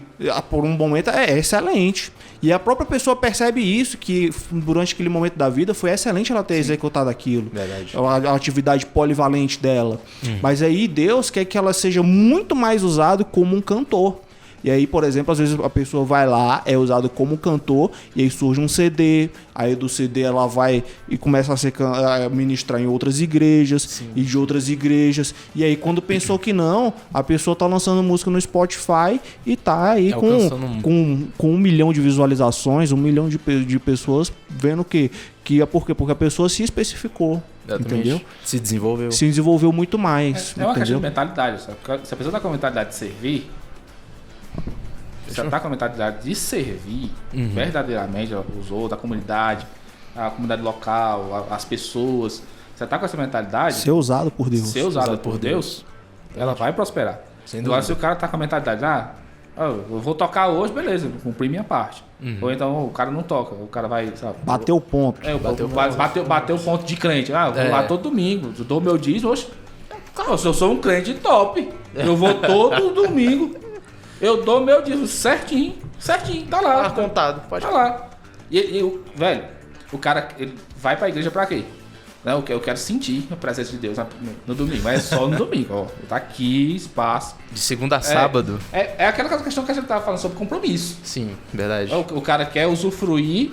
por um momento é excelente. E a própria pessoa percebe isso, que durante aquele momento da vida foi excelente ela ter executado aquilo. Verdade. A atividade polivalente dela. Mas aí Deus quer que ela seja muito mais usada como um cantor. E aí, por exemplo, às vezes a pessoa vai lá, é usada como cantor, e aí surge um CD, aí do CD ela vai e começa a ministrar em outras igrejas, e de outras igrejas, e aí quando pensou que não, a pessoa tá lançando música no Spotify e tá aí com 1 milhão de visualizações, 1 milhão de pessoas vendo que é por quê? Porque a pessoa se especificou. Exatamente. Entendeu? Se desenvolveu. Se desenvolveu muito mais. É uma questão de mentalidade. Se a pessoa tá com a mentalidade de servir, você está com a mentalidade de servir verdadeiramente os outros, a comunidade local, as pessoas. Você está com essa mentalidade. Ser usado por Deus. Ser usado por Deus, ela vai prosperar. Agora, se o cara está com a mentalidade, eu vou tocar hoje, beleza, vou cumprir minha parte. Ou então o cara não toca, o cara vai, sabe? Bateu o ponto. Bateu o ponto de crente. Eu vou lá todo domingo, eu dou meu dízimo, hoje. Eu sou um crente top. Eu vou todo domingo. Eu dou meu dízimo certinho, tá lá. Contado, pode tá lá. Velho, o cara ele vai pra igreja pra quê? Não, eu quero sentir a presença de Deus no domingo, mas é só no domingo, ó. Tá aqui, espaço. De segunda a sábado. É aquela questão que a gente tava falando sobre compromisso. Sim, verdade. O cara quer usufruir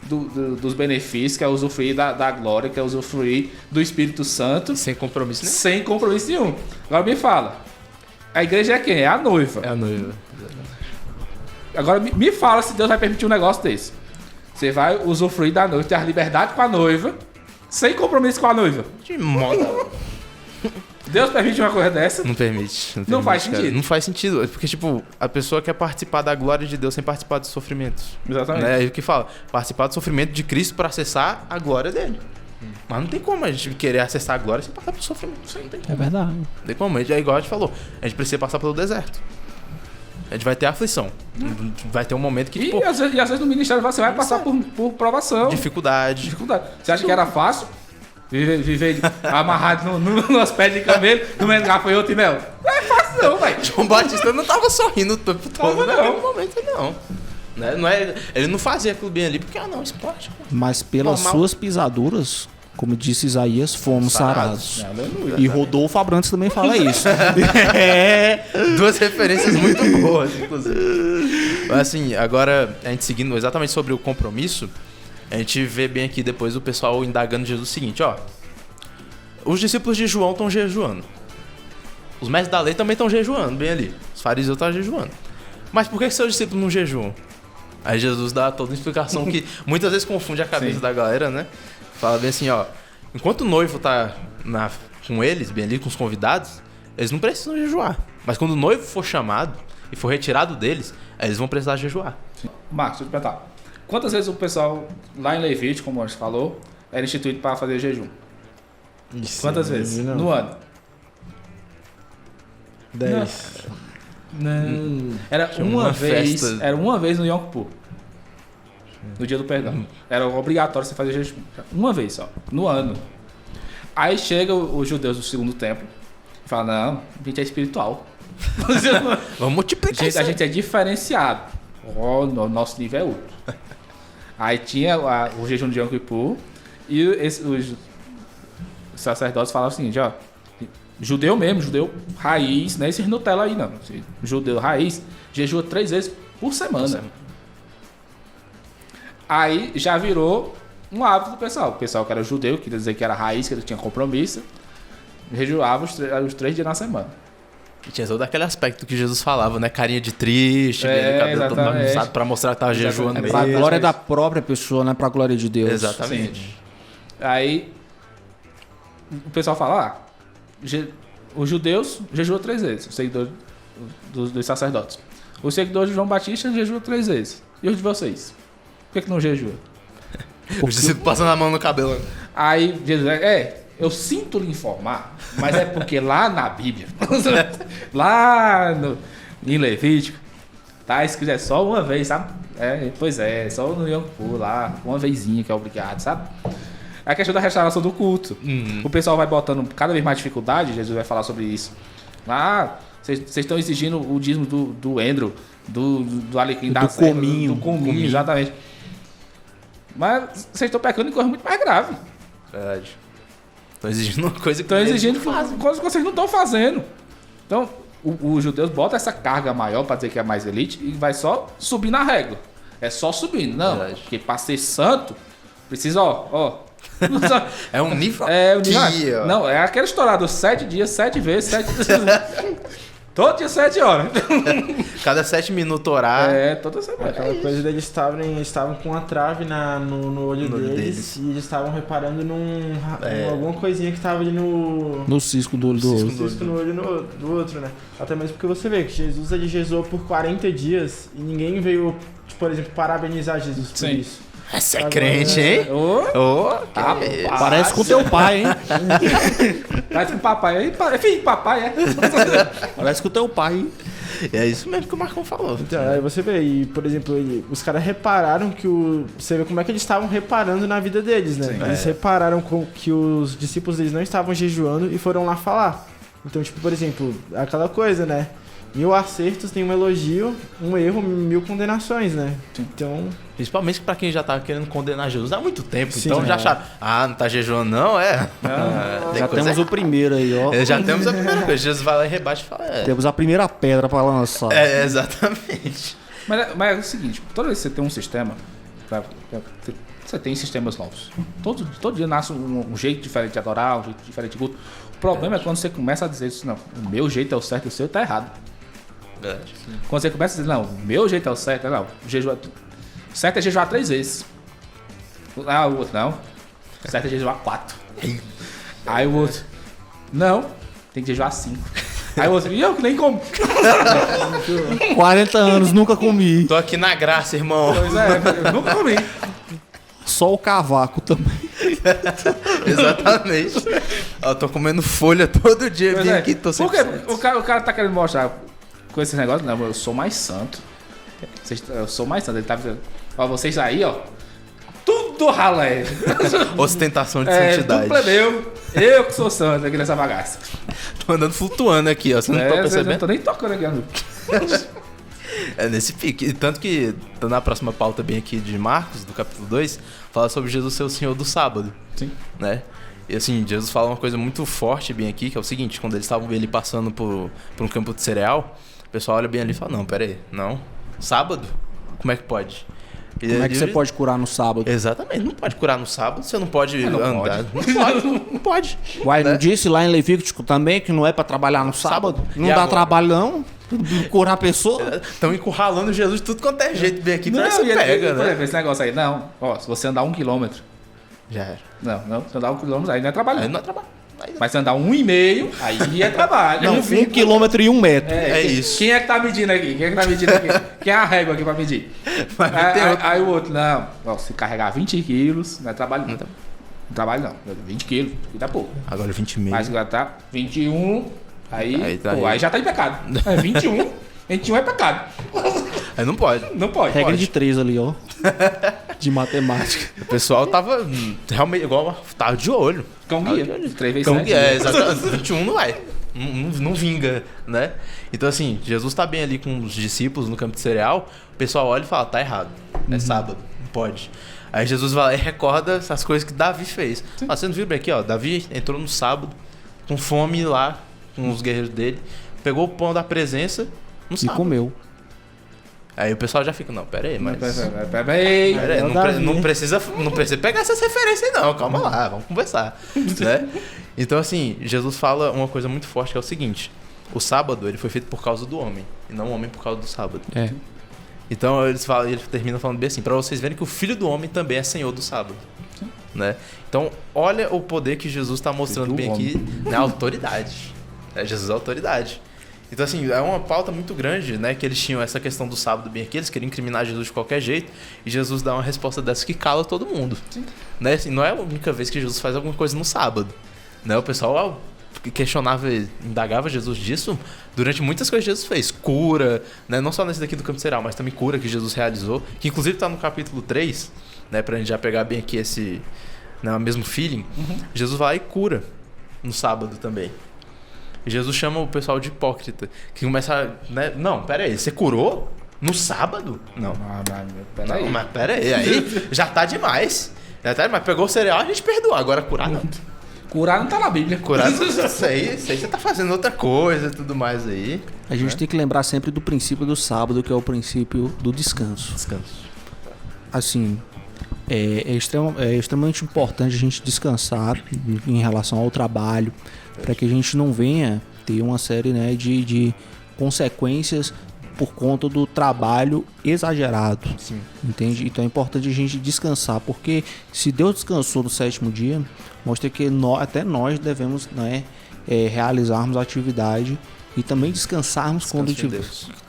dos benefícios, quer usufruir da glória, quer usufruir do Espírito Santo. Sem compromisso nenhum. Sem compromisso nenhum. Agora me fala. A igreja é quem? É a noiva. É a noiva. Agora me fala se Deus vai permitir um negócio desse. Você vai usufruir da noiva, ter a liberdade com a noiva, sem compromisso com a noiva. De modo. Deus permite uma coisa dessa? Não permite. Não faz sentido. Não faz sentido. Porque, tipo, a pessoa quer participar da glória de Deus sem participar dos sofrimentos. Exatamente. É o que fala. Participar do sofrimento de Cristo para acessar a glória dele. Mas não tem como a gente querer acessar a glória sem passar pelo sofrimento. Isso aí não tem como. É verdade. Não tem como. É igual a gente falou. A gente precisa passar pelo deserto. A gente vai ter aflição. Vai ter um momento que, tipo... E às vezes no ministério você vai passar por provação. Dificuldade. Você acha que era fácil? Viver amarrado nos pés de camelo, comendo gafanhoto e mel? Não é fácil não, velho. João Batista não tava sorrindo o tempo todo naquele momento, não. Ele não fazia aquilo bem ali porque, esporte. Mas pelas suas pisaduras, como disse Isaías, fomos sarados. Aleluia. E Rodolfo Abrantes também fala isso. Duas referências muito boas, inclusive. Mas assim, agora a gente seguindo exatamente sobre o compromisso, a gente vê bem aqui depois o pessoal indagando Jesus o seguinte, ó. Os discípulos de João estão jejuando. Os mestres da lei também estão jejuando, bem ali. Os fariseus estão jejuando. Mas por que seus discípulos não jejuam? Aí Jesus dá toda uma explicação que muitas vezes confunde a cabeça da galera, né? Fala bem assim, ó. Enquanto o noivo tá com eles, bem ali, com os convidados, eles não precisam jejuar. Mas quando o noivo for chamado e for retirado deles, aí eles vão precisar jejuar. Marcos, deixa eu te perguntar. Quantas vezes o pessoal lá em Levítico, como a gente falou, era instituído para fazer jejum? Quantas vezes? Não. No ano? 10. Não. Era Tinha uma vez. festa. Era uma vez no Yom Kippur. No dia do perdão. Era obrigatório você fazer jejum. Uma vez só. No ano. Aí chega os judeus do segundo templo e fala, não, a gente é espiritual. Vamos multiplicar A gente é diferenciado. O nosso nível é outro. Aí tinha o jejum de Yom Kippur e os sacerdotes falavam o seguinte, ó. Judeu mesmo, judeu raiz, não é esses Nutella aí não. Judeu raiz, jejua 3 vezes por semana. Aí já virou um hábito do pessoal. O pessoal que era judeu, queria dizer que era raiz, que ele tinha compromisso, jejuava os 3 dias na semana. E tinha todo aquele aspecto que Jesus falava, né? Carinha de triste, cabelo todo bagunçado pra mostrar que tava jejuando mesmo. Pra glória da própria pessoa, não é pra glória de Deus. Exatamente. Sim. Aí o pessoal fala, os judeus jejuam 3 vezes, os seguidores dos sacerdotes. Os seguidores de João Batista jejuam 3 vezes. E os de vocês? Por que não jejua? Os discípulos passando a mão no cabelo. Aí Jesus eu sinto lhe informar, mas é porque lá na Bíblia, em Levítico, tá escrito só uma vez, sabe? Pois é, só no Yom Kippur lá, uma vezinha que é obrigado, sabe? É a questão da restauração do culto. O pessoal vai botando cada vez mais dificuldade, Jesus vai falar sobre isso. Vocês estão exigindo o dízimo do endro, do alecrim, do cominho. Do cominho, exatamente. Mas vocês estão pecando em coisa muito mais grave. Verdade. Estão exigindo uma coisa que estão exigindo coisas que vocês não estão fazendo. Então, os judeus botam essa carga maior para dizer que é mais elite e vai só subir na régua. É só subindo. Não, verdade. Porque para ser santo, precisa, é um nível. É um nível. Não, é aquela história dos 7 dias, 7 vezes, 7 todo dia 7 horas. Cada 7 minutos orar. Toda semana. Aquela coisa deles estavam com uma trave no olho deles e eles estavam reparando em alguma coisinha que estava ali no cisco do olho do outro. No cisco no olho do outro, né? Até mesmo porque você vê que Jesus ele jejuou por 40 dias e ninguém veio, por exemplo, parabenizar Jesus por isso. Você é crente, hein? Parece com teu pai, hein? Parece com o papai. Filho de papai, é? Parece com teu pai, hein? É isso mesmo que o Marcão falou. Então, aí você vê, e, por exemplo, os caras repararam que você vê como é que eles estavam reparando na vida deles, né? Sim, eles repararam que os discípulos deles não estavam jejuando e foram lá falar. Então, tipo, por exemplo, aquela coisa, né? 1000 acertos tem um elogio, um erro, 1000 condenações, né? Então... Principalmente pra quem já tá querendo condenar Jesus há muito tempo. Sim, então já acharam, não tá jejuando não, já temos o primeiro aí, ó. Já temos a primeira coisa. Jesus vai lá e rebate e fala, Temos a primeira pedra pra lançar. Exatamente. Mas é o seguinte, toda vez que você tem um sistema, você tem sistemas novos. Todo dia nasce um jeito diferente de adorar, um jeito diferente de culto. O problema é quando você começa a dizer isso, não, o meu jeito é o certo e o seu tá errado. Verdade. Quando você começa a dizer, não, o meu jeito é o certo, não, o jejum o certo é jejuar 3 vezes. O outro, não. O certo é jejuar 4. Aí o outro, não, tem que jejuar 5. Aí o outro, e eu que nem como. 40 anos, nunca comi. Tô aqui na graça, irmão. Pois eu nunca comi. Só o cavaco também. Exatamente. Eu tô comendo folha todo dia, vim aqui, tô sempre. Porque o cara tá querendo mostrar com esse negócio, não, eu sou mais santo. Eu sou mais santo. Ele tá dizendo, vocês aí, tudo ralé. Ostentação de santidade. Tudo plebeu. Eu que sou santo aqui nessa bagaça. Tô andando flutuando aqui, ó. Você não tá percebendo? Eu não tô nem tocando aqui, ando. É nesse pique. E tanto que, na próxima pauta bem aqui de Marcos, do capítulo 2, fala sobre Jesus ser o Senhor do sábado. Sim. Né? E assim, Jesus fala uma coisa muito forte bem aqui, que é o seguinte, quando eles estavam ali passando por um campo de cereal, o pessoal olha bem ali e fala, não, pera aí, não. Sábado? Como é que pode? Como é que você pode curar no sábado? Exatamente, não pode curar no sábado, você não pode andar. Não pode. Uai, não disse lá em Levítico também que não é pra trabalhar no sábado? Não dá trabalho não? Curar a pessoa? Estão encurralando Jesus de tudo quanto é jeito bem aqui, não, você pega, né? Esse negócio aí, não. Se você andar 1 quilômetro. Já era. Não, se andar 1 quilômetro, aí não é trabalho. Aí não é trabalho. Mas se andar 1,5, aí é trabalho. Não, 1 quilômetro e 1 metro. É isso. Quem é que tá medindo aqui? Quem é a régua aqui pra medir? Aí o outro, não. Se carregar 20 quilos, não é trabalho não. Não trabalho não. 20 quilos, dá pouco. Agora 20,5. Mas agora tá 21, aí já tá em pecado. 21 é pecado. Aí não pode. Não pode. Regra de 3 ali, ó. De matemática. O pessoal tava realmente igual, tava de olho. Cão guia. 3 vezes 7. Exatamente. 21 não vai. Não vinga, né? Então assim, Jesus tá bem ali com os discípulos no campo de cereal, o pessoal olha e fala, tá errado. É sábado, não pode. Aí Jesus vai lá e recorda essas coisas que Davi fez. Você não viu bem aqui, ó? Davi entrou no sábado, com fome lá, com os guerreiros dele, pegou o pão da presença no sábado. E comeu. Aí o pessoal já fica, não, pera aí, mas... Pera aí, não precisa pegar essas referências aí não, calma lá, vamos conversar, né? Então assim, Jesus fala uma coisa muito forte que é o seguinte, o sábado ele foi feito por causa do homem, e não o homem por causa do sábado. Então ele termina falando bem assim, pra vocês verem que o Filho do Homem também é Senhor do sábado, né? Então olha o poder que Jesus está mostrando bem aqui, na autoridade. Jesus é a autoridade. Então, assim, é uma pauta muito grande, né? Que eles tinham essa questão do sábado bem aqui, eles queriam incriminar Jesus de qualquer jeito, e Jesus dá uma resposta dessa que cala todo mundo. Sim. Né? Assim, não é a única vez que Jesus faz alguma coisa no sábado. Né? O pessoal questionava, indagava Jesus disso durante muitas coisas que Jesus fez. Cura, né? Não só nesse daqui do Campo Seral, mas também cura que Jesus realizou, que inclusive está no capítulo 3, né? Pra gente já pegar bem aqui esse, né, o mesmo feeling. Jesus vai lá e cura no sábado também. Jesus chama o pessoal de hipócrita, que começa a... Né? Não, pera aí, você curou no sábado? Não. Mas pera aí já tá demais. Mas pegou o cereal, a gente perdoa. Agora curar não. Curar não tá na Bíblia. Curar, isso aí você tá fazendo outra coisa e tudo mais aí. A gente tem que lembrar sempre do princípio do sábado, que é o princípio do descanso. Assim, é extremamente importante a gente descansar em relação ao trabalho, para que a gente não venha ter uma série, né, de consequências por conta do trabalho exagerado. Sim. Entende? Então é importante a gente descansar, porque se Deus descansou no 7º dia, mostra que até nós devemos, né, realizarmos a atividade e também descansarmos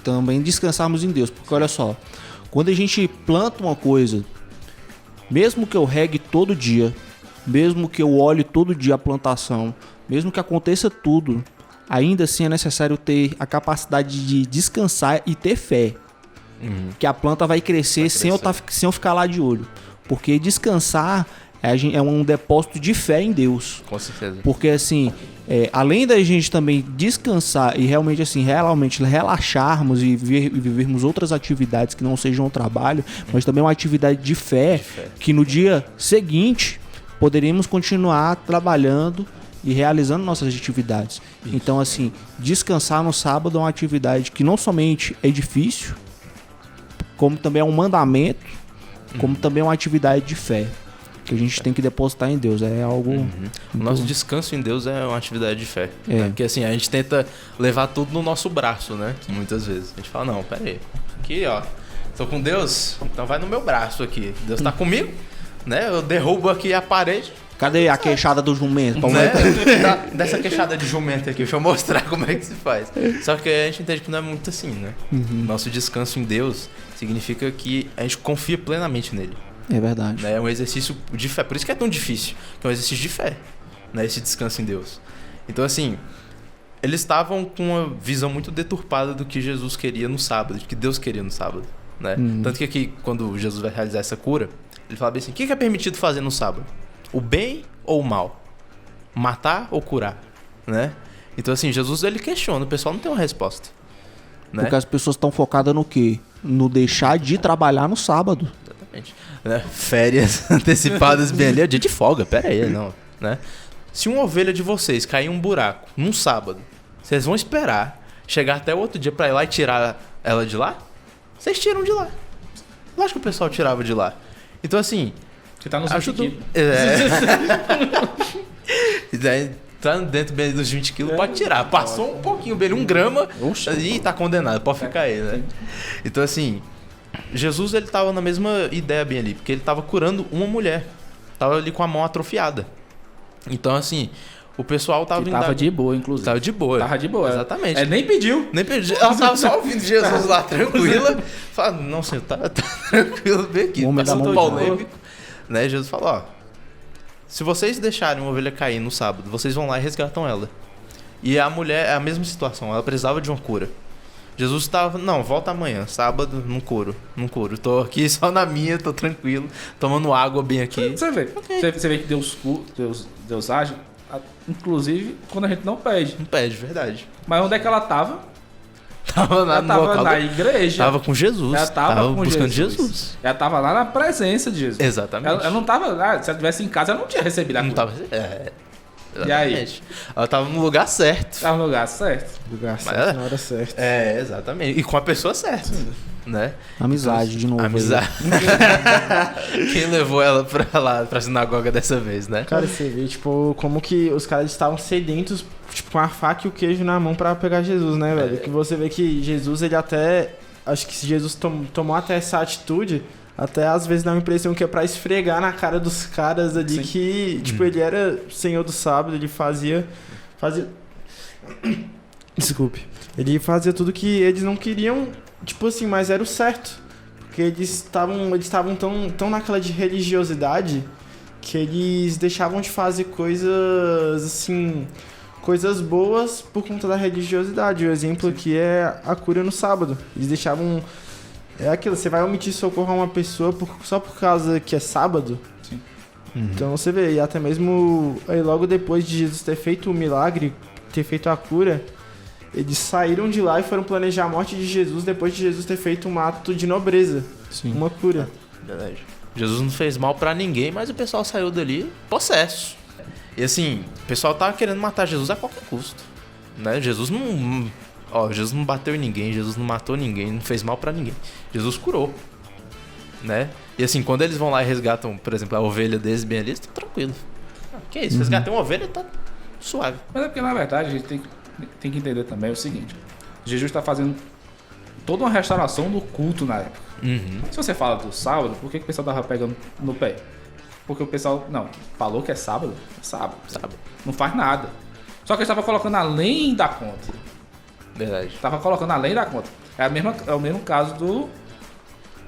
também descansarmos em Deus. Porque olha só, quando a gente planta uma coisa, mesmo que eu regue todo dia, mesmo que eu olhe todo dia a plantação, mesmo que aconteça tudo, ainda assim é necessário ter a capacidade de descansar e ter fé. Que a planta vai crescer, sem eu ficar lá de olho. Porque descansar é um depósito de fé em Deus. Com certeza. Porque assim, além da gente também descansar e realmente relaxarmos e vivermos outras atividades que não sejam o trabalho, mas também uma atividade de fé, que no dia seguinte poderíamos continuar trabalhando e realizando nossas atividades. Isso. Então, assim, descansar no sábado é uma atividade que não somente é difícil, como também é um mandamento, como também é uma atividade de fé, que a gente tem que depositar em Deus. É algo... O nosso descanso em Deus é uma atividade de fé. Né? Porque, assim, a gente tenta levar tudo no nosso braço, né? Muitas vezes. A gente fala, não, pera aí. Aqui, ó, tô com Deus, então vai no meu braço aqui. Deus tá comigo, né? Eu derrubo aqui a parede. Cadê a queixada do jumento? Né? Dessa queixada de jumento aqui, deixa eu mostrar como é que se faz. Só que a gente entende que não é muito assim, né? Nosso descanso em Deus significa que a gente confia plenamente nele. É verdade. É um exercício de fé. Por isso que é tão difícil. É um exercício de fé, né? Esse descanso em Deus. Então, assim, eles estavam com uma visão muito deturpada do que Jesus queria no sábado, do que Deus queria no sábado, né? Tanto que aqui, quando Jesus vai realizar essa cura, ele fala bem assim, o que é permitido fazer no sábado? O bem ou o mal? Matar ou curar? Né? Então, assim, Jesus ele questiona, o pessoal não tem uma resposta. Né? Porque as pessoas estão focadas no quê? No deixar de trabalhar no sábado. Exatamente. Né? Férias antecipadas bem ali, é dia de folga, pera aí, não. Né? Se uma ovelha de vocês cair em um buraco num sábado, vocês vão esperar chegar até o outro dia pra ir lá e tirar ela de lá? Vocês tiram de lá. Lógico que o pessoal tirava de lá. Então, assim... Você tá nos 20 quilos. E daí, tá dentro dos 20 quilos, pode tirar. Passou um pouquinho dele, 1 grama, e tá condenado, pode ficar aí, né? Então, assim, Jesus, ele tava na mesma ideia bem ali, porque ele tava curando uma mulher. Tava ali com a mão atrofiada. Então, assim, o pessoal tava... Que tava de boa, inclusive. Tava de boa. Tava de boa. Exatamente. Ele nem pediu. Ela tava só ouvindo Jesus lá, tranquila. Fala, não, senhor, tá tranquilo, bem aqui. Passando polêmico. Né? Jesus falou, ó, se vocês deixarem uma ovelha cair no sábado, vocês vão lá e resgatam ela. E a mulher é a mesma situação, ela precisava de uma cura. Jesus estava, não, volta amanhã, sábado, não curo. Tô aqui só na minha, tô tranquilo, tomando água bem aqui. Você vê, você vê que Deus age, inclusive quando a gente não pede. Não pede, verdade. Mas onde é que ela tava? Ela tava na igreja. Tava com Jesus. Ela tava buscando Jesus. Ela tava lá na presença de Jesus. Exatamente. Ela não tava lá. Se ela estivesse em casa, ela não tinha recebido a cura. Não tava. E aí? Ela tava no lugar certo. Tava no lugar certo. Na hora certa. Exatamente. E com a pessoa certa. Né? Amizade, de novo. Amizade. Quem levou ela pra lá, pra sinagoga dessa vez, né? Cara, você vê, tipo, como que os caras estavam sedentos, tipo, com a faca e o queijo na mão pra pegar Jesus, né, velho? Que você vê que Jesus, ele até... Acho que se Jesus tomou até essa atitude, até às vezes dá uma impressão que é pra esfregar na cara dos caras ali. Sim. Que, tipo, ele era senhor do sábado, ele fazia... Desculpe. Ele fazia tudo que eles não queriam, tipo assim, mas era o certo. Porque eles estavam tão naquela de religiosidade que eles deixavam de fazer coisas, assim, coisas boas por conta da religiosidade. O exemplo aqui é a cura no sábado. Eles deixavam... É aquilo, você vai omitir socorro a uma pessoa só por causa que é sábado? Sim. Então você vê, e até mesmo aí logo depois de Jesus ter feito o milagre, ter feito a cura, eles saíram de lá e foram planejar a morte de Jesus depois de Jesus ter feito um ato de nobreza. Sim. Uma cura. Verdade. Jesus não fez mal pra ninguém, mas o pessoal saiu dali possesso. E assim, o pessoal tava querendo matar Jesus a qualquer custo, né? Jesus não bateu em ninguém, Jesus não matou ninguém, não fez mal pra ninguém. Jesus curou, né? E assim, quando eles vão lá e resgatam, por exemplo, a ovelha deles bem ali, eles estão tranquilos. Que isso, resgatei uma ovelha, tá suave. Mas é porque, na verdade, a gente tem que entender também o seguinte. Jesus está fazendo toda uma restauração do culto na época. Se você fala do sábado, por que o pessoal tava pegando no pé? Porque o pessoal, falou que é sábado, sábado. Não faz nada. Só que ele estava colocando além da conta. Verdade. Estava colocando além da conta. É o mesmo caso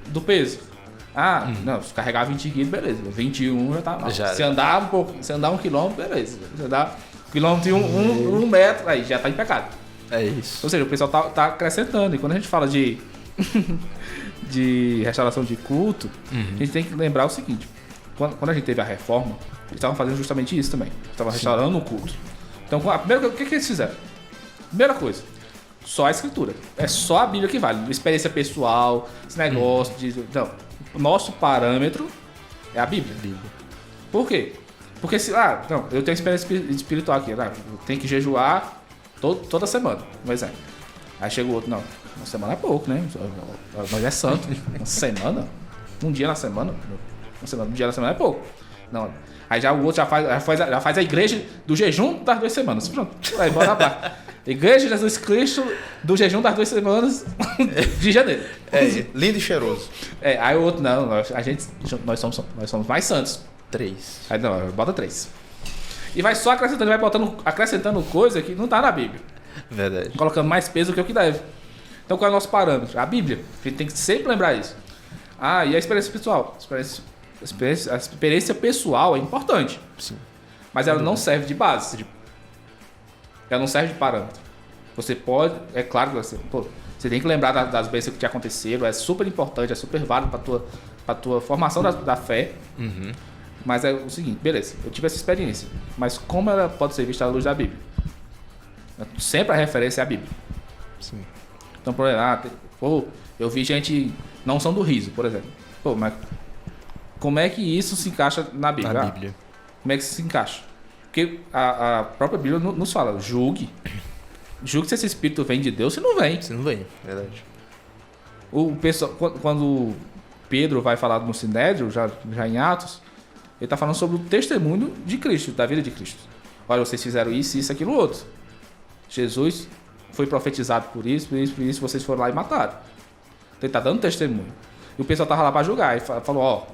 do peso. Se carregar 20 quilos, beleza. 21 já tá mal. Se andar 1 quilômetro, beleza. Se andar 1 quilômetro e 1 metro, aí já tá em pecado. É isso. Ou seja, o pessoal tá acrescentando. E quando a gente fala de restauração de culto, a gente tem que lembrar o seguinte. Quando a gente teve a reforma, eles estavam fazendo justamente isso também. Estavam restaurando o culto. Então, a primeira coisa, o que eles fizeram? Primeira coisa, só a escritura. É só a Bíblia que vale. Experiência pessoal, esse negócio de... Não, o nosso parâmetro é a Bíblia. Por quê? Porque se... eu tenho experiência espiritual aqui. Eu tenho que jejuar toda semana, por exemplo. Aí chega o outro, uma semana é pouco, né? Mas é santo. Uma semana? Um dia na semana? Um dia na semana é pouco. Não. Aí já o outro já faz a igreja do jejum das 2 semanas. Pronto. Aí bora lá. Igreja de Jesus Cristo do jejum das 2 semanas de janeiro. Lindo e cheiroso. Aí o outro, nós somos mais santos. 3. Aí bota 3. E vai só acrescentando, acrescentando coisa que não tá na Bíblia. Verdade. Colocando mais peso que o que deve. Então qual é o nosso parâmetro? A Bíblia. A gente tem que sempre lembrar isso. E a experiência pessoal? A experiência pessoal é importante. Sim. Mas ela não serve de base. Ela não serve de parâmetro. Você pode... É claro que você tem que lembrar das bênçãos que te aconteceram. É super importante, é super válido pra tua formação da fé. Mas é o seguinte, beleza, eu tive essa experiência. Mas como ela pode ser vista à luz da Bíblia? Sempre a referência é a Bíblia. Sim. Então, por exemplo, eu vi gente... Não são do riso, por exemplo. Mas como é que isso se encaixa na Bíblia? Na Bíblia. Como é que isso se encaixa? Porque a própria Bíblia nos fala, julgue se esse espírito vem de Deus, se não vem. Se não vem, verdade. O pessoal, quando Pedro vai falar no Sinédrio, já em Atos, ele está falando sobre o testemunho de Cristo, da vida de Cristo. Olha, vocês fizeram isso, aquilo, outro. Jesus foi profetizado por isso, vocês foram lá e mataram. Então ele está dando testemunho. E o pessoal estava lá para julgar. E falou,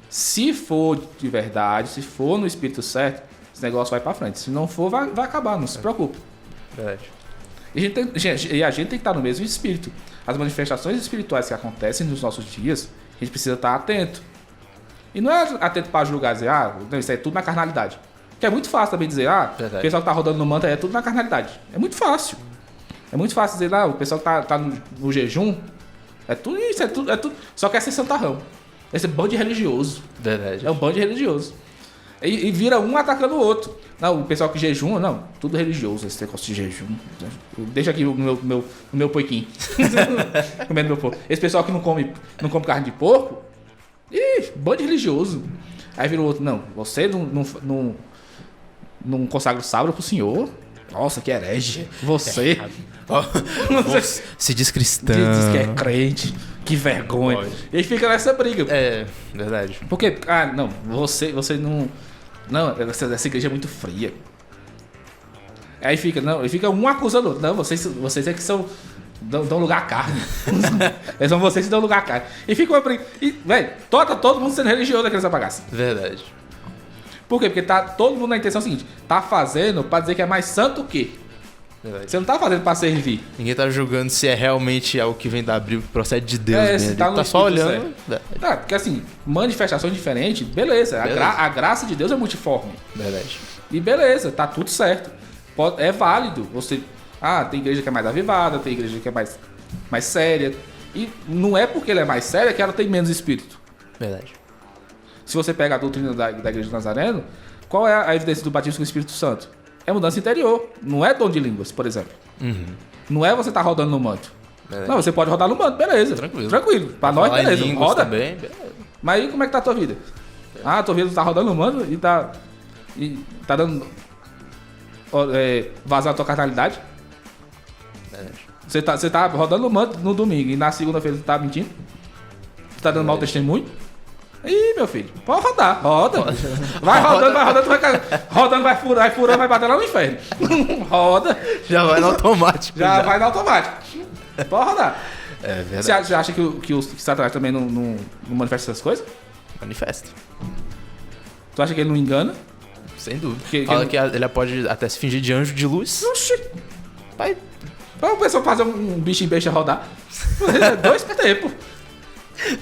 se for de verdade, se for no espírito certo, esse negócio vai para frente. Se não for, vai acabar, não se preocupe. Verdade. E a gente tem que estar no mesmo espírito. As manifestações espirituais que acontecem nos nossos dias, a gente precisa estar atento. E não é atento para julgar e dizer, isso é tudo na carnalidade. Que é muito fácil também dizer, o pessoal que está rodando no manto é tudo na carnalidade. É muito fácil. É muito fácil dizer, o pessoal que está no jejum, é tudo isso, é tudo. Só quer ser santarrão. Esse bando de religioso. Verdade. É um bando de religioso. E vira um atacando o outro. Não, o pessoal que jejuma, tudo religioso, esse negócio de jejum. Deixa aqui no meu poiquinho. Comendo meu porco. Esse pessoal que não come carne de porco, bando de religioso. Aí vira o outro, você não consagra o sábado pro senhor? Nossa, que herege. Você. Se diz cristão. Diz que é crente. Que vergonha. Pode. E aí fica nessa briga. É, verdade. Porque, você não... Não, essa igreja é muito fria. Aí fica um acusando o outro. Não, vocês é que são... Dão lugar à carne. São vocês que dão lugar à carne. E fica uma briga. E, velho, tá todo mundo sendo religioso naquela bagaça. Verdade. Por quê? Porque tá todo mundo na intenção seguinte. Tá fazendo pra dizer que é mais santo o quê? Verdade. Você não tá fazendo pra servir. Ninguém tá julgando se é realmente algo que vem da Bíblia, que procede de Deus mesmo. Se tá, Ele tá só olhando. Tá, porque assim, manifestações diferentes, beleza. A graça de Deus é multiforme. Verdade. E beleza, tá tudo certo. É válido. Você. Tem igreja que é mais avivada, tem igreja que é mais séria. E não é porque ela é mais séria que ela tem menos espírito. Verdade. Se você pega a doutrina da igreja de Nazareno, qual é a evidência do batismo com o Espírito Santo? É mudança interior. Não é dom de línguas, por exemplo. Uhum. Não é você tá rodando no manto. Verdade. Não, você pode rodar no manto, beleza. Tranquilo. Pra nós, beleza. Roda. Também, beleza. Mas aí como é que tá a tua vida? A tua vida tá rodando no manto e tá dando vazar a tua carnalidade. Verdade. Você tá rodando no manto no domingo e na segunda-feira você tá mentindo? Você tá dando mau testemunho? Ih, meu filho, pode rodar, roda. Vai rodando, vai furando, vai bater lá no inferno. Roda. Já vai no automático. Já vai no automático. Pode rodar. É verdade. Você acha que Satanás também não manifesta essas coisas? Manifesta. Tu acha que ele não engana? Sem dúvida. Que Fala que ele pode até se fingir de anjo de luz. Oxi. Vai. Pra uma pessoa fazer um bicho em besta rodar. 2 por tempo.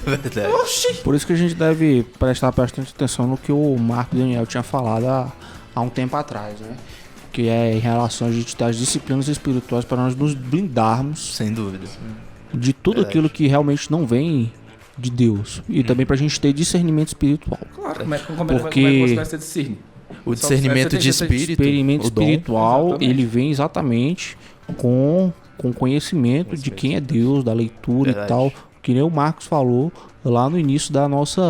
Verdade. Oxi. Por isso que a gente deve prestar bastante atenção no que o Marco Daniel tinha falado há um tempo atrás, né? Que é em relação a gente ter as disciplinas espirituais para nós nos blindarmos Sem dúvida. de tudo aquilo que realmente não vem de Deus. E também pra gente ter discernimento espiritual. Claro, como é que Porque você vai ser discernir? O discernimento de espírito. Experimento o dom. espiritual, Exatamente. ele vem exatamente com conhecimento de quem é Deus, da leitura Verdade. e tal. Que nem o Marcos falou lá no início da nosso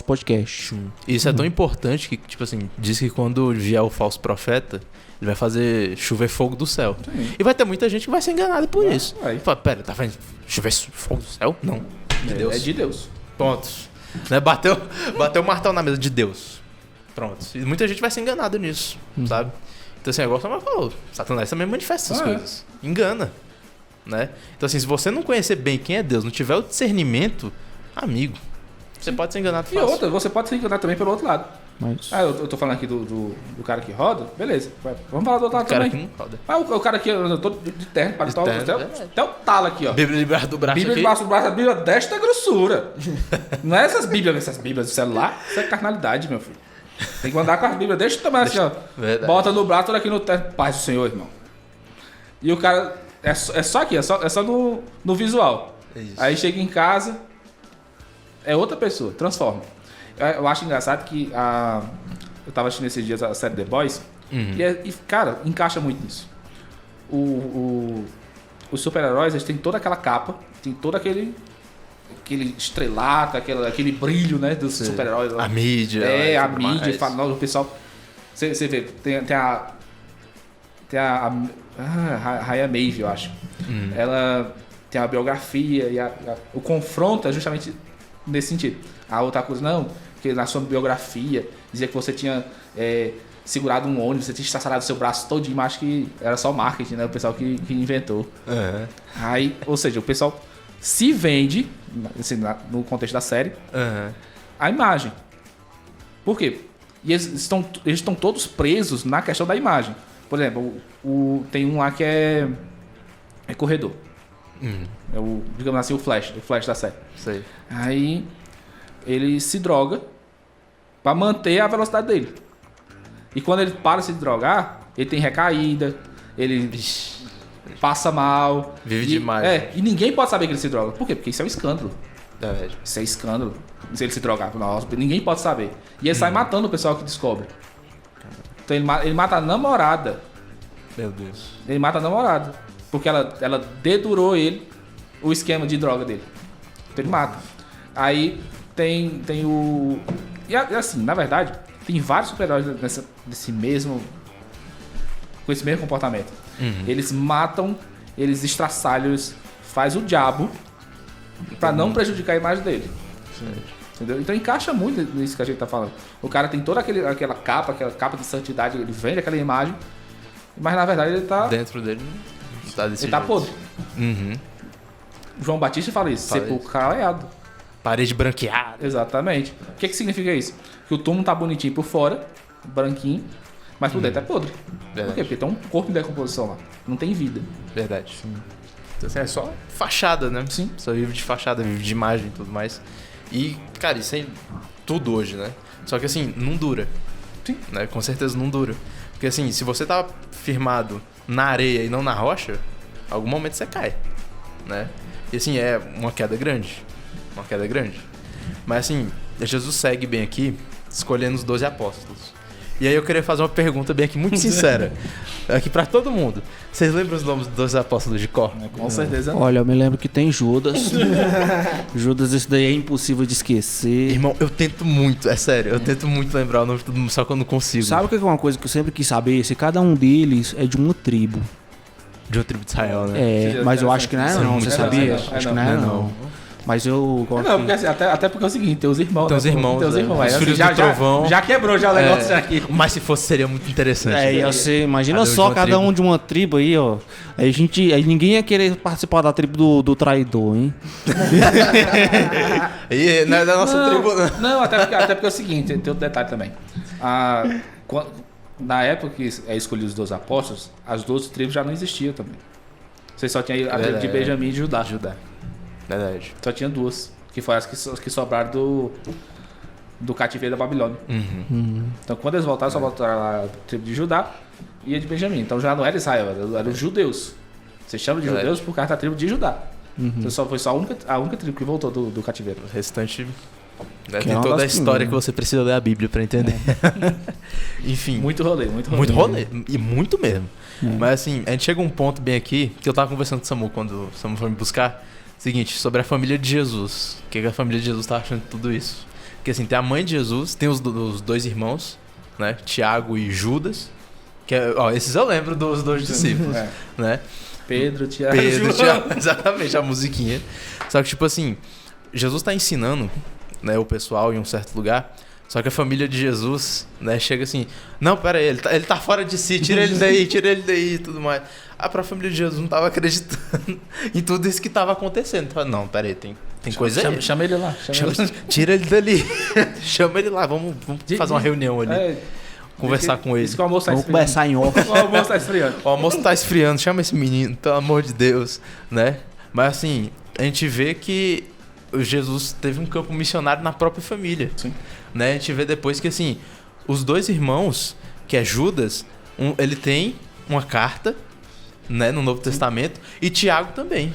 podcast. Isso é tão importante que, tipo assim, diz que quando vier o falso profeta, ele vai fazer chover fogo do céu. Sim. E vai ter muita gente que vai ser enganada por isso. Vai. Fala, pera, tá vendo chover fogo do céu? Não. De Deus. É de Deus. Pronto. Né? Bateu o martelo na mesa de Deus. Pronto. E muita gente vai ser enganada nisso, sabe? Então, assim, igual o Samuel falou, Satanás também manifesta essas coisas. Engana. Né? Então, assim, se você não conhecer bem quem é Deus, não tiver o discernimento, amigo, você pode ser enganado E fácil. outra, você pode se enganar também pelo outro lado. Mas Eu tô falando aqui do cara que roda, beleza. Vamos falar do outro lado O cara que também. não roda. Mas o cara aqui, eu tô de terno, paletó, terno, até o talo aqui, ó. Bíblia debaixo do braço Bíblia aqui. debaixo do braço, a Bíblia desta grossura. Não é essas Bíblias do celular, isso é carnalidade, meu filho. Tem que andar com as Bíblias deste tamanho assim, ó. Verdade. Bota no braço, olha aqui no terno. Paz do Senhor, irmão. E o cara, é só aqui, é só no visual. Isso. Aí chega em casa, é outra pessoa, transforma. Eu acho engraçado que eu tava assistindo esses dias a série The Boys, e, cara, encaixa muito nisso. Os super-heróis, eles têm toda aquela capa, tem todo aquele estrelato, aquele brilho, né, dos super-heróis. A mídia. A tudo mídia, mais. fala, o pessoal... Você vê, tem a Raya Maeve, eu acho. Ela tem a biografia e o confronto é justamente nesse sentido. A outra coisa, não, que na sua biografia dizia que você tinha segurado um ônibus, você tinha estraçalhado seu braço todinho, mas acho que era só marketing, né? O pessoal que inventou. Uhum. Aí, ou seja, o pessoal se vende, assim, no contexto da série, Uhum. a imagem. Por quê? E eles estão todos presos na questão da imagem. Por exemplo, tem um lá que é corredor. É digamos assim, o Flash da série. Sei. Aí ele se droga pra manter a velocidade dele. E quando ele para de se drogar, ele tem recaída, ele passa mal. Vive demais. E ninguém pode saber que ele se droga. Por quê? Porque isso é um escândalo. Verdade. Isso é escândalo. Se ele se drogar, nossa, ninguém pode saber. E ele sai matando o pessoal que descobre. Então ele mata a namorada. Meu Deus. Ele mata a namorada. Porque ela dedurou ele, o esquema de droga dele. Então ele mata. Aí tem o... E assim, na verdade, tem vários super-heróis com esse mesmo comportamento. Eles matam, eles estraçalham, eles faz o diabo pra não prejudicar a imagem dele. Entendeu? Então encaixa muito nisso que a gente tá falando. O cara tem toda aquela capa de santidade, ele vende aquela imagem, mas na verdade ele tá... Dentro dele não tá desse Ele tá jeito. podre. Uhum. João Batista fala isso, Fala sepulcro caleado. Parede branqueada. Exatamente. O que significa isso? Que o túmulo tá bonitinho por fora, branquinho, Mas por dentro é podre. Verdade. Por quê? Porque tem um corpo em decomposição lá. Não tem vida. Verdade. Então, assim, é só fachada, né? Sim. Só vive de fachada, vive de imagem e tudo mais. E, cara, isso é tudo hoje, né? Só que assim, não dura. Sim. Né? Com certeza não dura. Porque assim, se você tá firmado na areia e não na rocha, algum momento você cai, né? E assim, é uma queda grande. Uma queda grande. Mas assim, Jesus segue bem aqui, escolhendo os 12 apóstolos. E aí eu queria fazer uma pergunta bem aqui, muito sincera. Aqui pra todo mundo. Vocês lembram os nomes dos 12 apóstolos de cor? Com certeza não. Olha, eu me lembro que tem Judas. Judas, esse daí é impossível de esquecer. Irmão, eu tento muito, é sério, eu tento muito lembrar o nome de todo mundo, só que eu não consigo. Sabe o que é uma coisa que eu sempre quis saber? Se cada um deles é de uma tribo. De uma tribo de Israel, né? É, mas eu acho que não é não, você sabia? Não, Acho que não é não. Mas eu gosto. Não, porque assim, até porque é o seguinte, tem os irmãos. Tem os irmãos, Tem os irmãos. os Aí, filhos assim, do trovão. Já quebrou já o negócio aqui. Mas se fosse, seria muito interessante. É, né? ia ser, imagina Cada um de só uma cada tribo. um de uma tribo aí, ó. Aí ninguém ia querer participar da tribo do traidor, hein? E não é da nossa tribo, não. Não, até porque é o seguinte, tem outro detalhe também. Na época que é escolhido os 12 apóstolos, as 12 tribos já não existiam também. Você só tinha a tribo de Benjamim e de Judá. Verdade. Só tinha duas, que foram as que sobraram do cativeiro da Babilônia. Então quando eles voltaram, só voltaram a tribo de Judá e a de Benjamim. Então já não era Israel, eram os judeus. Você chama de judeus por causa da tribo de Judá. Então foi só a única tribo que voltou do cativeiro. O restante... né, Que tem é uma toda a das história primeiras. que você precisa ler a Bíblia pra entender. Enfim. Muito rolê. Muito rolê. E muito mesmo. Mas assim, a gente chega a um ponto bem aqui, que eu tava conversando com o Samu quando o Samu foi me buscar. Seguinte, sobre a família de Jesus. O que a família de Jesus tá achando de tudo isso? Porque assim, tem a mãe de Jesus, tem os dois irmãos, né? Tiago e Judas. Que esses eu lembro dos dois discípulos, É. né? Pedro, Tiago, Tiago, exatamente, a musiquinha. Só que tipo assim, Jesus tá ensinando, né, o pessoal em um certo lugar. Só que a família de Jesus, né, chega assim, não, pera aí, ele tá fora de si, tira ele daí e tudo mais. Pra família de Jesus não tava acreditando em tudo isso que tava acontecendo. Fala, não, pera aí, tem coisa aí. Chama ele lá. Tira ele dali. Chama ele lá, vamos fazer uma reunião ali. Conversar com ele. Isso que o almoço tá Vamos esfriando. conversar em off. O almoço tá esfriando. O almoço tá esfriando, chama esse menino, pelo amor de Deus, né? Mas assim, a gente vê que o Jesus teve um campo missionário na própria família. Sim. Né? A gente vê depois que assim, os dois irmãos, que é Judas, ele tem uma carta, né, no Novo Testamento, e Tiago também.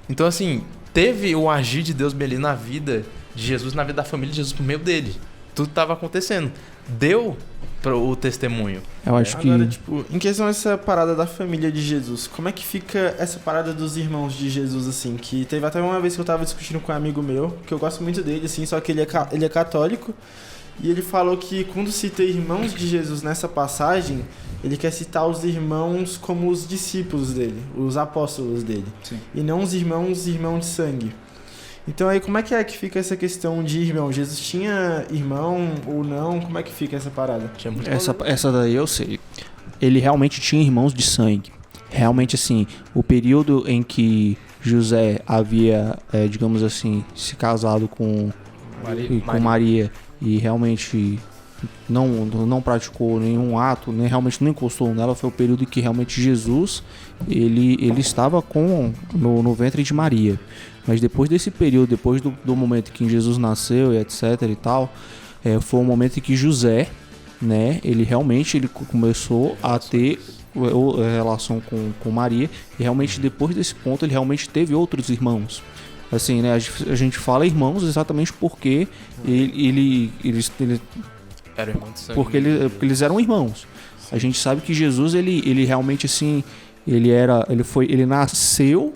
Então assim, teve o agir de Deus bem ali na vida de Jesus, na vida da família de Jesus por meio dele. Tudo estava acontecendo. Deu o testemunho. Eu acho que. Agora, tipo, em questão dessa parada da família de Jesus, como é que fica essa parada dos irmãos de Jesus, assim? Que teve até uma vez que eu tava discutindo com um amigo meu, que eu gosto muito dele, assim, só que ele é católico, e ele falou que quando cita irmãos de Jesus nessa passagem, ele quer citar os irmãos como os discípulos dele, os apóstolos dele, Sim. e não os irmãos de sangue. Então aí como é que fica essa questão de irmão? Jesus tinha irmão ou não? Como é que fica essa parada? Tinha muito Essa daí eu sei. Ele realmente tinha irmãos de sangue. Realmente, assim, o período em que José havia, digamos assim, se casado com Maria e realmente não praticou nenhum ato, nem realmente não encostou nela, foi o período em que realmente Jesus ele estava no ventre de Maria. Mas depois desse período, depois do momento em que Jesus nasceu e etc e tal, foi o momento em que José, né, ele começou a ter relação com Maria, e realmente depois desse ponto ele realmente teve outros irmãos. Assim, né, a gente fala irmãos exatamente porque eles Era irmão de sangue. porque eles eram irmãos. A gente sabe que Jesus ele realmente assim, ele nasceu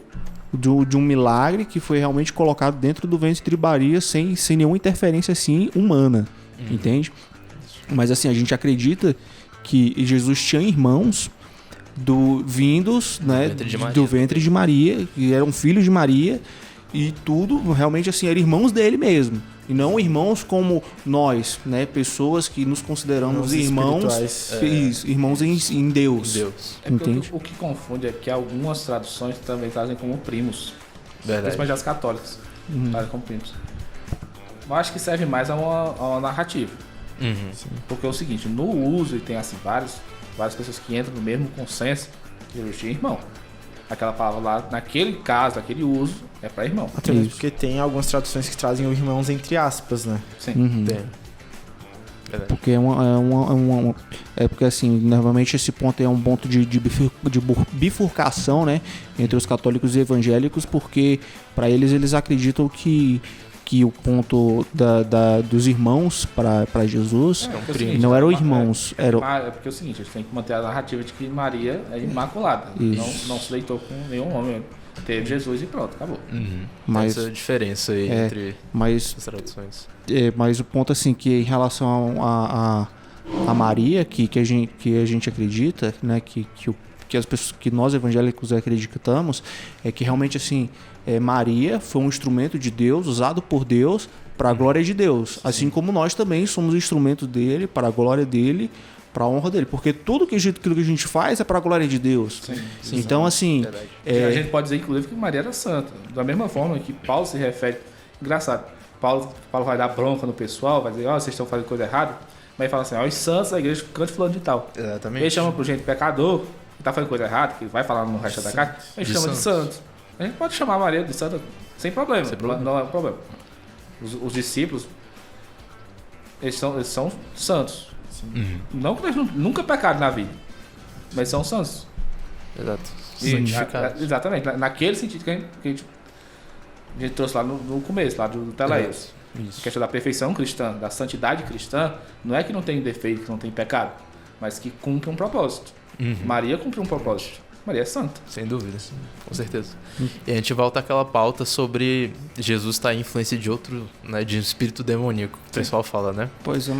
de um milagre que foi realmente colocado dentro do ventre de Maria sem nenhuma interferência assim humana, entende? Mas assim, a gente acredita que Jesus tinha irmãos vindos, né, do ventre de Maria, que eram filhos de Maria, e tudo realmente assim, eram irmãos dele mesmo. E não irmãos como nós, né? Pessoas que nos consideramos irmãos, irmãos em Deus. Entende? O que confunde é que algumas traduções também trazem como primos. Verdade. Principalmente as católicas. Trazem como primos. Eu acho que serve mais a uma narrativa. Porque é o seguinte, no uso, e tem assim várias pessoas que entram no mesmo consenso, teologia irmão. Aquela palavra lá, naquele caso, aquele uso, é para irmão. Até mesmo porque tem algumas traduções que trazem o irmãos entre aspas, né? Sim. Tem. Verdade. Porque porque assim, normalmente esse ponto é um ponto de bifurcação, né, entre os católicos e evangélicos, porque para eles acreditam que o ponto dos irmãos para Jesus não eram irmãos, era porque é o seguinte, a gente tem que manter a narrativa de que Maria é imaculada, não se deitou com nenhum homem, teve Jesus e pronto, acabou. Mas essa diferença aí entre mas as traduções. mas o ponto assim que em relação a Maria que a gente acredita, né, que as pessoas, que nós evangélicos acreditamos, é que realmente assim Maria foi um instrumento de Deus, usado por Deus para a glória de Deus, assim como nós também somos instrumentos dele para a glória dele, para a honra dele, porque tudo que a gente faz é para a glória de Deus. Sim, então assim a gente pode dizer inclusive que Maria era santa, da mesma forma que Paulo se refere, engraçado, Paulo vai dar bronca no pessoal, vai dizer, vocês estão fazendo coisa errada, mas ele fala assim, os santos da igreja cante fulano de tal. Exatamente. Ele chama pro gente pecador, que tá fazendo coisa errada, que vai falar no resto da carta, ele chama de santos. A gente pode chamar Maria de santa sem problema, não é um problema. Os discípulos, eles são santos. Não que eles nunca pecaram na vida, mas são santos. Exato. Exatamente, naquele sentido que a gente trouxe lá no começo, lá do Teleios. A questão da perfeição cristã, da santidade cristã, não é que não tem defeito, que não tem pecado, mas que cumpre um propósito. Maria cumpriu um propósito. Maria é santa. Sem dúvida, com certeza. E a gente volta àquela pauta sobre Jesus estar em influência de outro, né, de um espírito demoníaco, que o pessoal fala, né? Pois é.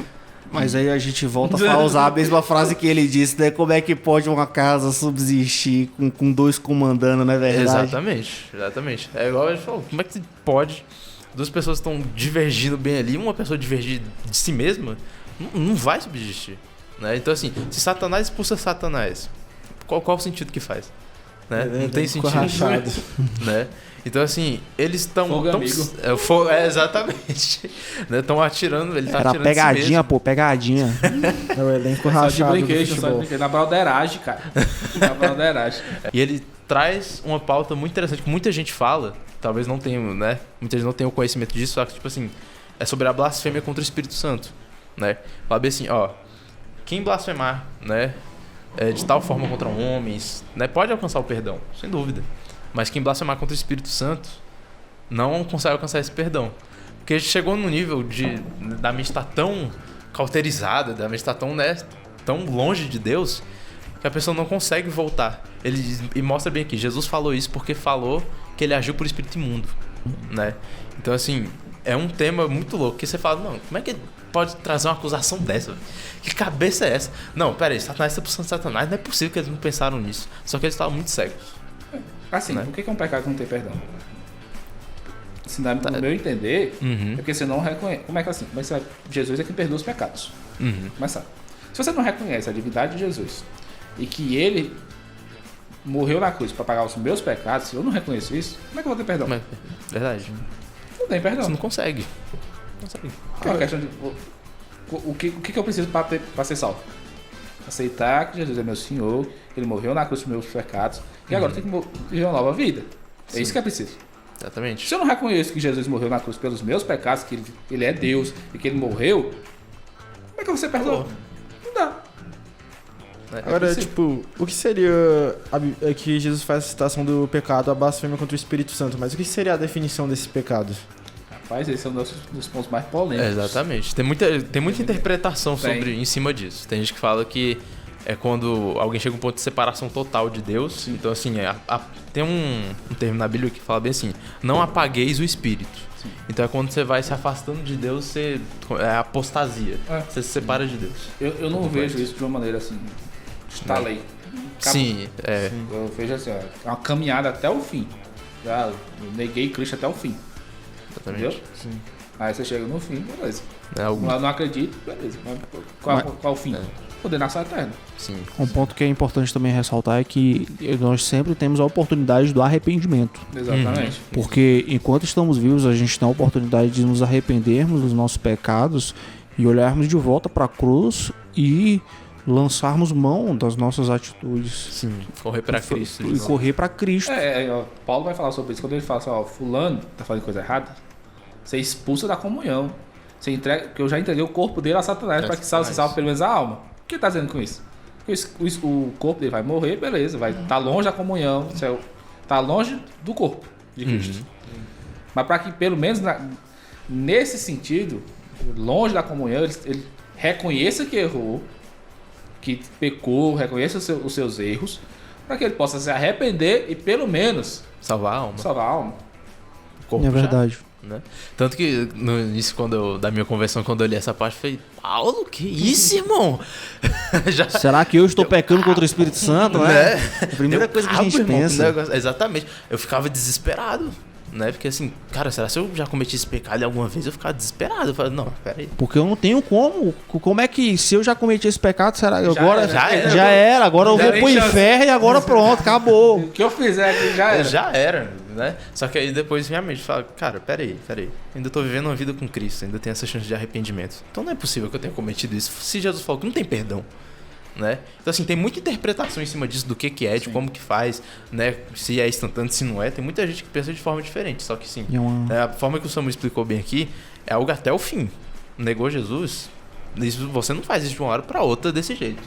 Mas aí a gente volta a usar a mesma frase que ele disse, né? Como é que pode uma casa subsistir com dois comandando, não é verdade? Exatamente. É igual a gente falou, como é que pode, duas pessoas estão divergindo bem ali, uma pessoa divergir de si mesma, não vai subsistir, né? Então assim, se Satanás expulsa Satanás, qual o sentido que faz? Né? Não tem sentido. Né? Então assim, eles estão... exatamente. Estão atirando, ele tá Era atirando pegadinha, pô, pegadinha. É o elenco rachado do futebol. Na broderagem, cara. Na broderagem. E ele traz uma pauta muito interessante, que muita gente fala, talvez não tenha, né? Muita gente não tenha o conhecimento disso, só que tipo assim, é sobre a blasfêmia contra o Espírito Santo, né? Fala bem assim, quem blasfemar, né, de tal forma contra homens, né, pode alcançar o perdão, sem dúvida. Mas quem blasfemar contra o Espírito Santo não consegue alcançar esse perdão. Porque chegou no nível da mente estar tão cauterizada, da mente estar tão, né, tão longe de Deus, que a pessoa não consegue voltar. E mostra bem aqui, Jesus falou isso porque falou que ele agiu por espírito imundo, né? Então assim, é um tema muito louco, que você fala, não, como é que pode trazer uma acusação dessa? Que cabeça é essa? Não, pera aí, Satanás está buscando Satanás, não é possível que eles não pensaram nisso. Só que eles estavam muito cegos. Assim, né? O que é um pecado que não tem perdão? Assim, no meu entender, é porque você não reconhece. Como é que assim? Mas Jesus é quem perdoa os pecados. Mas sabe, se você não reconhece a divindade de Jesus e que ele morreu na cruz para pagar os meus pecados, se eu não reconheço isso, como é que eu vou ter perdão? Verdade. Não tem perdão. Você não consegue. É uma questão de. O que eu preciso para ser salvo? Aceitar que Jesus é meu Senhor, ele morreu na cruz dos meus pecados e agora eu tenho que viver uma nova vida. É isso que é preciso. Exatamente. Se eu não reconheço que Jesus morreu na cruz pelos meus pecados, que ele é Deus e que ele morreu, como é que você perdoa? Não dá. Agora, tipo, o que seria que Jesus faz a citação do pecado, a blasfêmia contra o Espírito Santo, mas o que seria a definição desse pecado? Rapaz, esse é um dos pontos mais polêmicos. Exatamente. Tem muita interpretação em cima disso. Tem gente que fala que é quando alguém chega a um ponto de separação total de Deus. Sim. Então, assim, tem um termo na Bíblia que fala bem assim, não apagueis o Espírito. Sim. Então é quando você vai se afastando de Deus, é apostasia. Você se separa de Deus. Eu não vejo isso de uma maneira assim, estalei. Sim, Eu vejo assim, é uma caminhada até o fim. Eu neguei Cristo até o fim. Exatamente. Entendeu? Sim. Aí você chega no fim, beleza. Eu não acredito, beleza. Mas qual o fim? Condenação eterna. Sim. Um ponto que é importante também ressaltar é que nós sempre temos a oportunidade do arrependimento. Exatamente. Porque enquanto estamos vivos, a gente tem a oportunidade de nos arrependermos dos nossos pecados e olharmos de volta para a cruz e lançarmos mão das nossas atitudes. Sim, correr para Cristo. E correr para Cristo. Paulo vai falar sobre isso quando ele fala assim, ó, fulano tá fazendo coisa errada, você expulsa da comunhão. Você entrega, porque eu já entreguei o corpo dele a Satanás para que você salve pelo menos a alma. O que ele tá dizendo com isso? O corpo dele vai morrer, beleza, vai estar longe da comunhão, tá longe do corpo de Cristo. Mas para que pelo menos nesse sentido, longe da comunhão, ele reconheça que errou, que pecou, reconheça os seus erros, para que ele possa se arrepender e pelo menos salvar a alma. O corpo verdade. Né? Tanto que no início da minha conversão, quando eu li essa parte, eu falei, Paulo, que isso, irmão? Será que eu estou pecando contra o Espírito Santo, né? A primeira coisa que a gente pensa. Exatamente. Eu ficava desesperado, né? Porque assim, cara, será que eu já cometi esse pecado alguma vez? Eu ficava desesperado. Eu falei, não, peraí. Porque eu não tenho como. Como é que se eu já cometi esse pecado, será que agora já era? Agora eu vou pro inferno e agora pronto, acabou. O que eu fizer aqui já era. Né? Só que aí depois minha mente fala, cara, peraí, ainda tô vivendo uma vida com Cristo, ainda tenho essa chance de arrependimento. Então não é possível que eu tenha cometido isso. Se Jesus falou que não tem perdão, né? Então assim, tem muita interpretação em cima disso, do que é, de como que faz, né? Se é instantâneo, se não é. Tem muita gente que pensa de forma diferente, só que sim, a forma que o Samuel explicou bem aqui é algo até o fim. Negou Jesus, você não faz isso de uma hora pra outra desse jeito,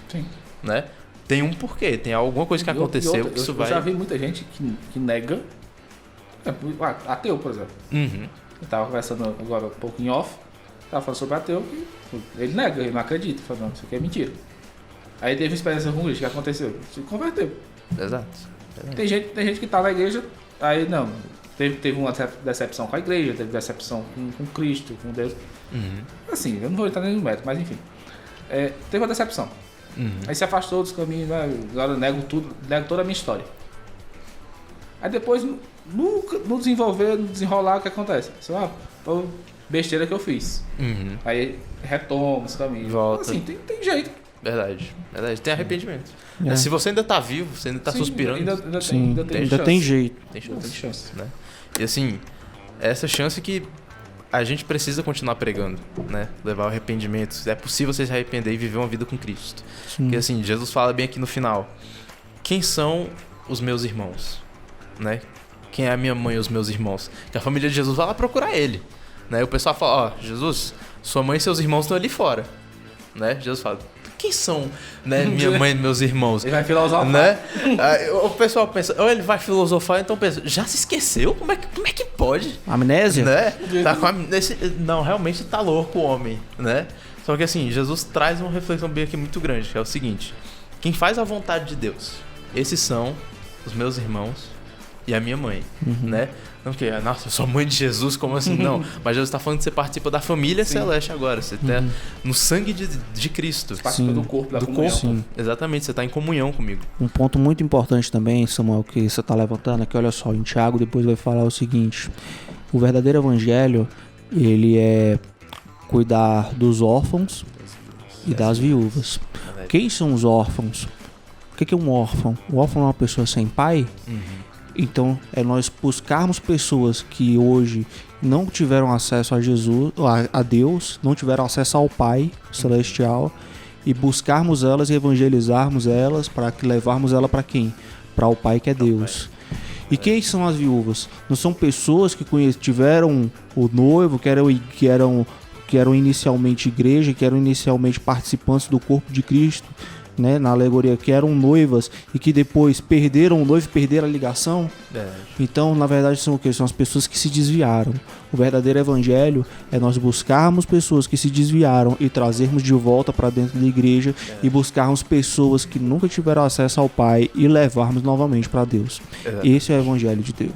né? Tem um porquê, tem alguma coisa que aconteceu que isso vai... Eu já vi muita gente que nega. Ateu, por exemplo. Eu tava conversando agora um pouco em off, tava falando sobre ateu, que ele nega, ele não acredita, falando, não, isso aqui é mentira. Aí teve uma experiência ruim, o que aconteceu? Se converteu. Exato. Tem gente que tá na igreja, aí não, teve uma decepção com a igreja, teve decepção com Cristo, com Deus. Assim, eu não vou entrar nem no método, mas enfim. Teve uma decepção. Aí se afastou dos caminhos, né? Agora eu nego toda a minha história. Aí depois, no desenrolar, o que acontece? Foi besteira que eu fiz. Aí retoma esse caminho. Volta. Assim, tem jeito. Verdade. Tem arrependimento. Se você ainda tá vivo, você ainda tá suspirando. Ainda tem jeito. Tem chance. Né? E assim, essa chance que a gente precisa continuar pregando, né? Levar o arrependimento. É possível você se arrepender e viver uma vida com Cristo. Porque assim, Jesus fala bem aqui no final. Quem são os meus irmãos? Né? Quem é a minha mãe e os meus irmãos? Que a família de Jesus vai lá procurar ele, né? O pessoal fala, Jesus, sua mãe e seus irmãos estão ali fora, né? Jesus fala, quem são, né, minha mãe e meus irmãos? Ele vai filosofar, né? Aí, o pessoal pensa, ou ele vai filosofar, então pensa, já se esqueceu? Como é que pode? Amnésia? Né? Não, realmente tá louco o homem, né? Só que assim, Jesus traz uma reflexão bem aqui muito grande, que é o seguinte: quem faz a vontade de Deus, esses são os meus irmãos e a minha mãe, né? Não que, nossa, eu sou mãe de Jesus, como assim? Não, mas Jesus está falando que você participa da família celeste agora, você está no sangue de Cristo. Você participa do corpo da comunhão. Exatamente, você está em comunhão comigo. Um ponto muito importante também, Samuel, que você está levantando, é que olha só, em Tiago depois vai falar o seguinte: o verdadeiro evangelho, ele é cuidar dos órfãos e das viúvas. Quem são os órfãos? O que é um órfão? O órfão é uma pessoa sem pai? Então, é nós buscarmos pessoas que hoje não tiveram acesso a Jesus, a Deus, não tiveram acesso ao Pai Celestial, e buscarmos elas e evangelizarmos elas para que levarmos ela para quem? Para o Pai que é Deus. E quem são as viúvas? Não são pessoas que tiveram o noivo, que eram inicialmente igreja, que eram inicialmente participantes do corpo de Cristo, né, na alegoria, que eram noivas e que depois perderam o noivo, perderam a ligação. Então, na verdade, são o quê? São as pessoas que se desviaram. O verdadeiro evangelho é nós buscarmos pessoas que se desviaram e trazermos de volta para dentro da igreja e buscarmos pessoas que nunca tiveram acesso ao Pai e levarmos novamente para Deus. Esse é o evangelho de Deus.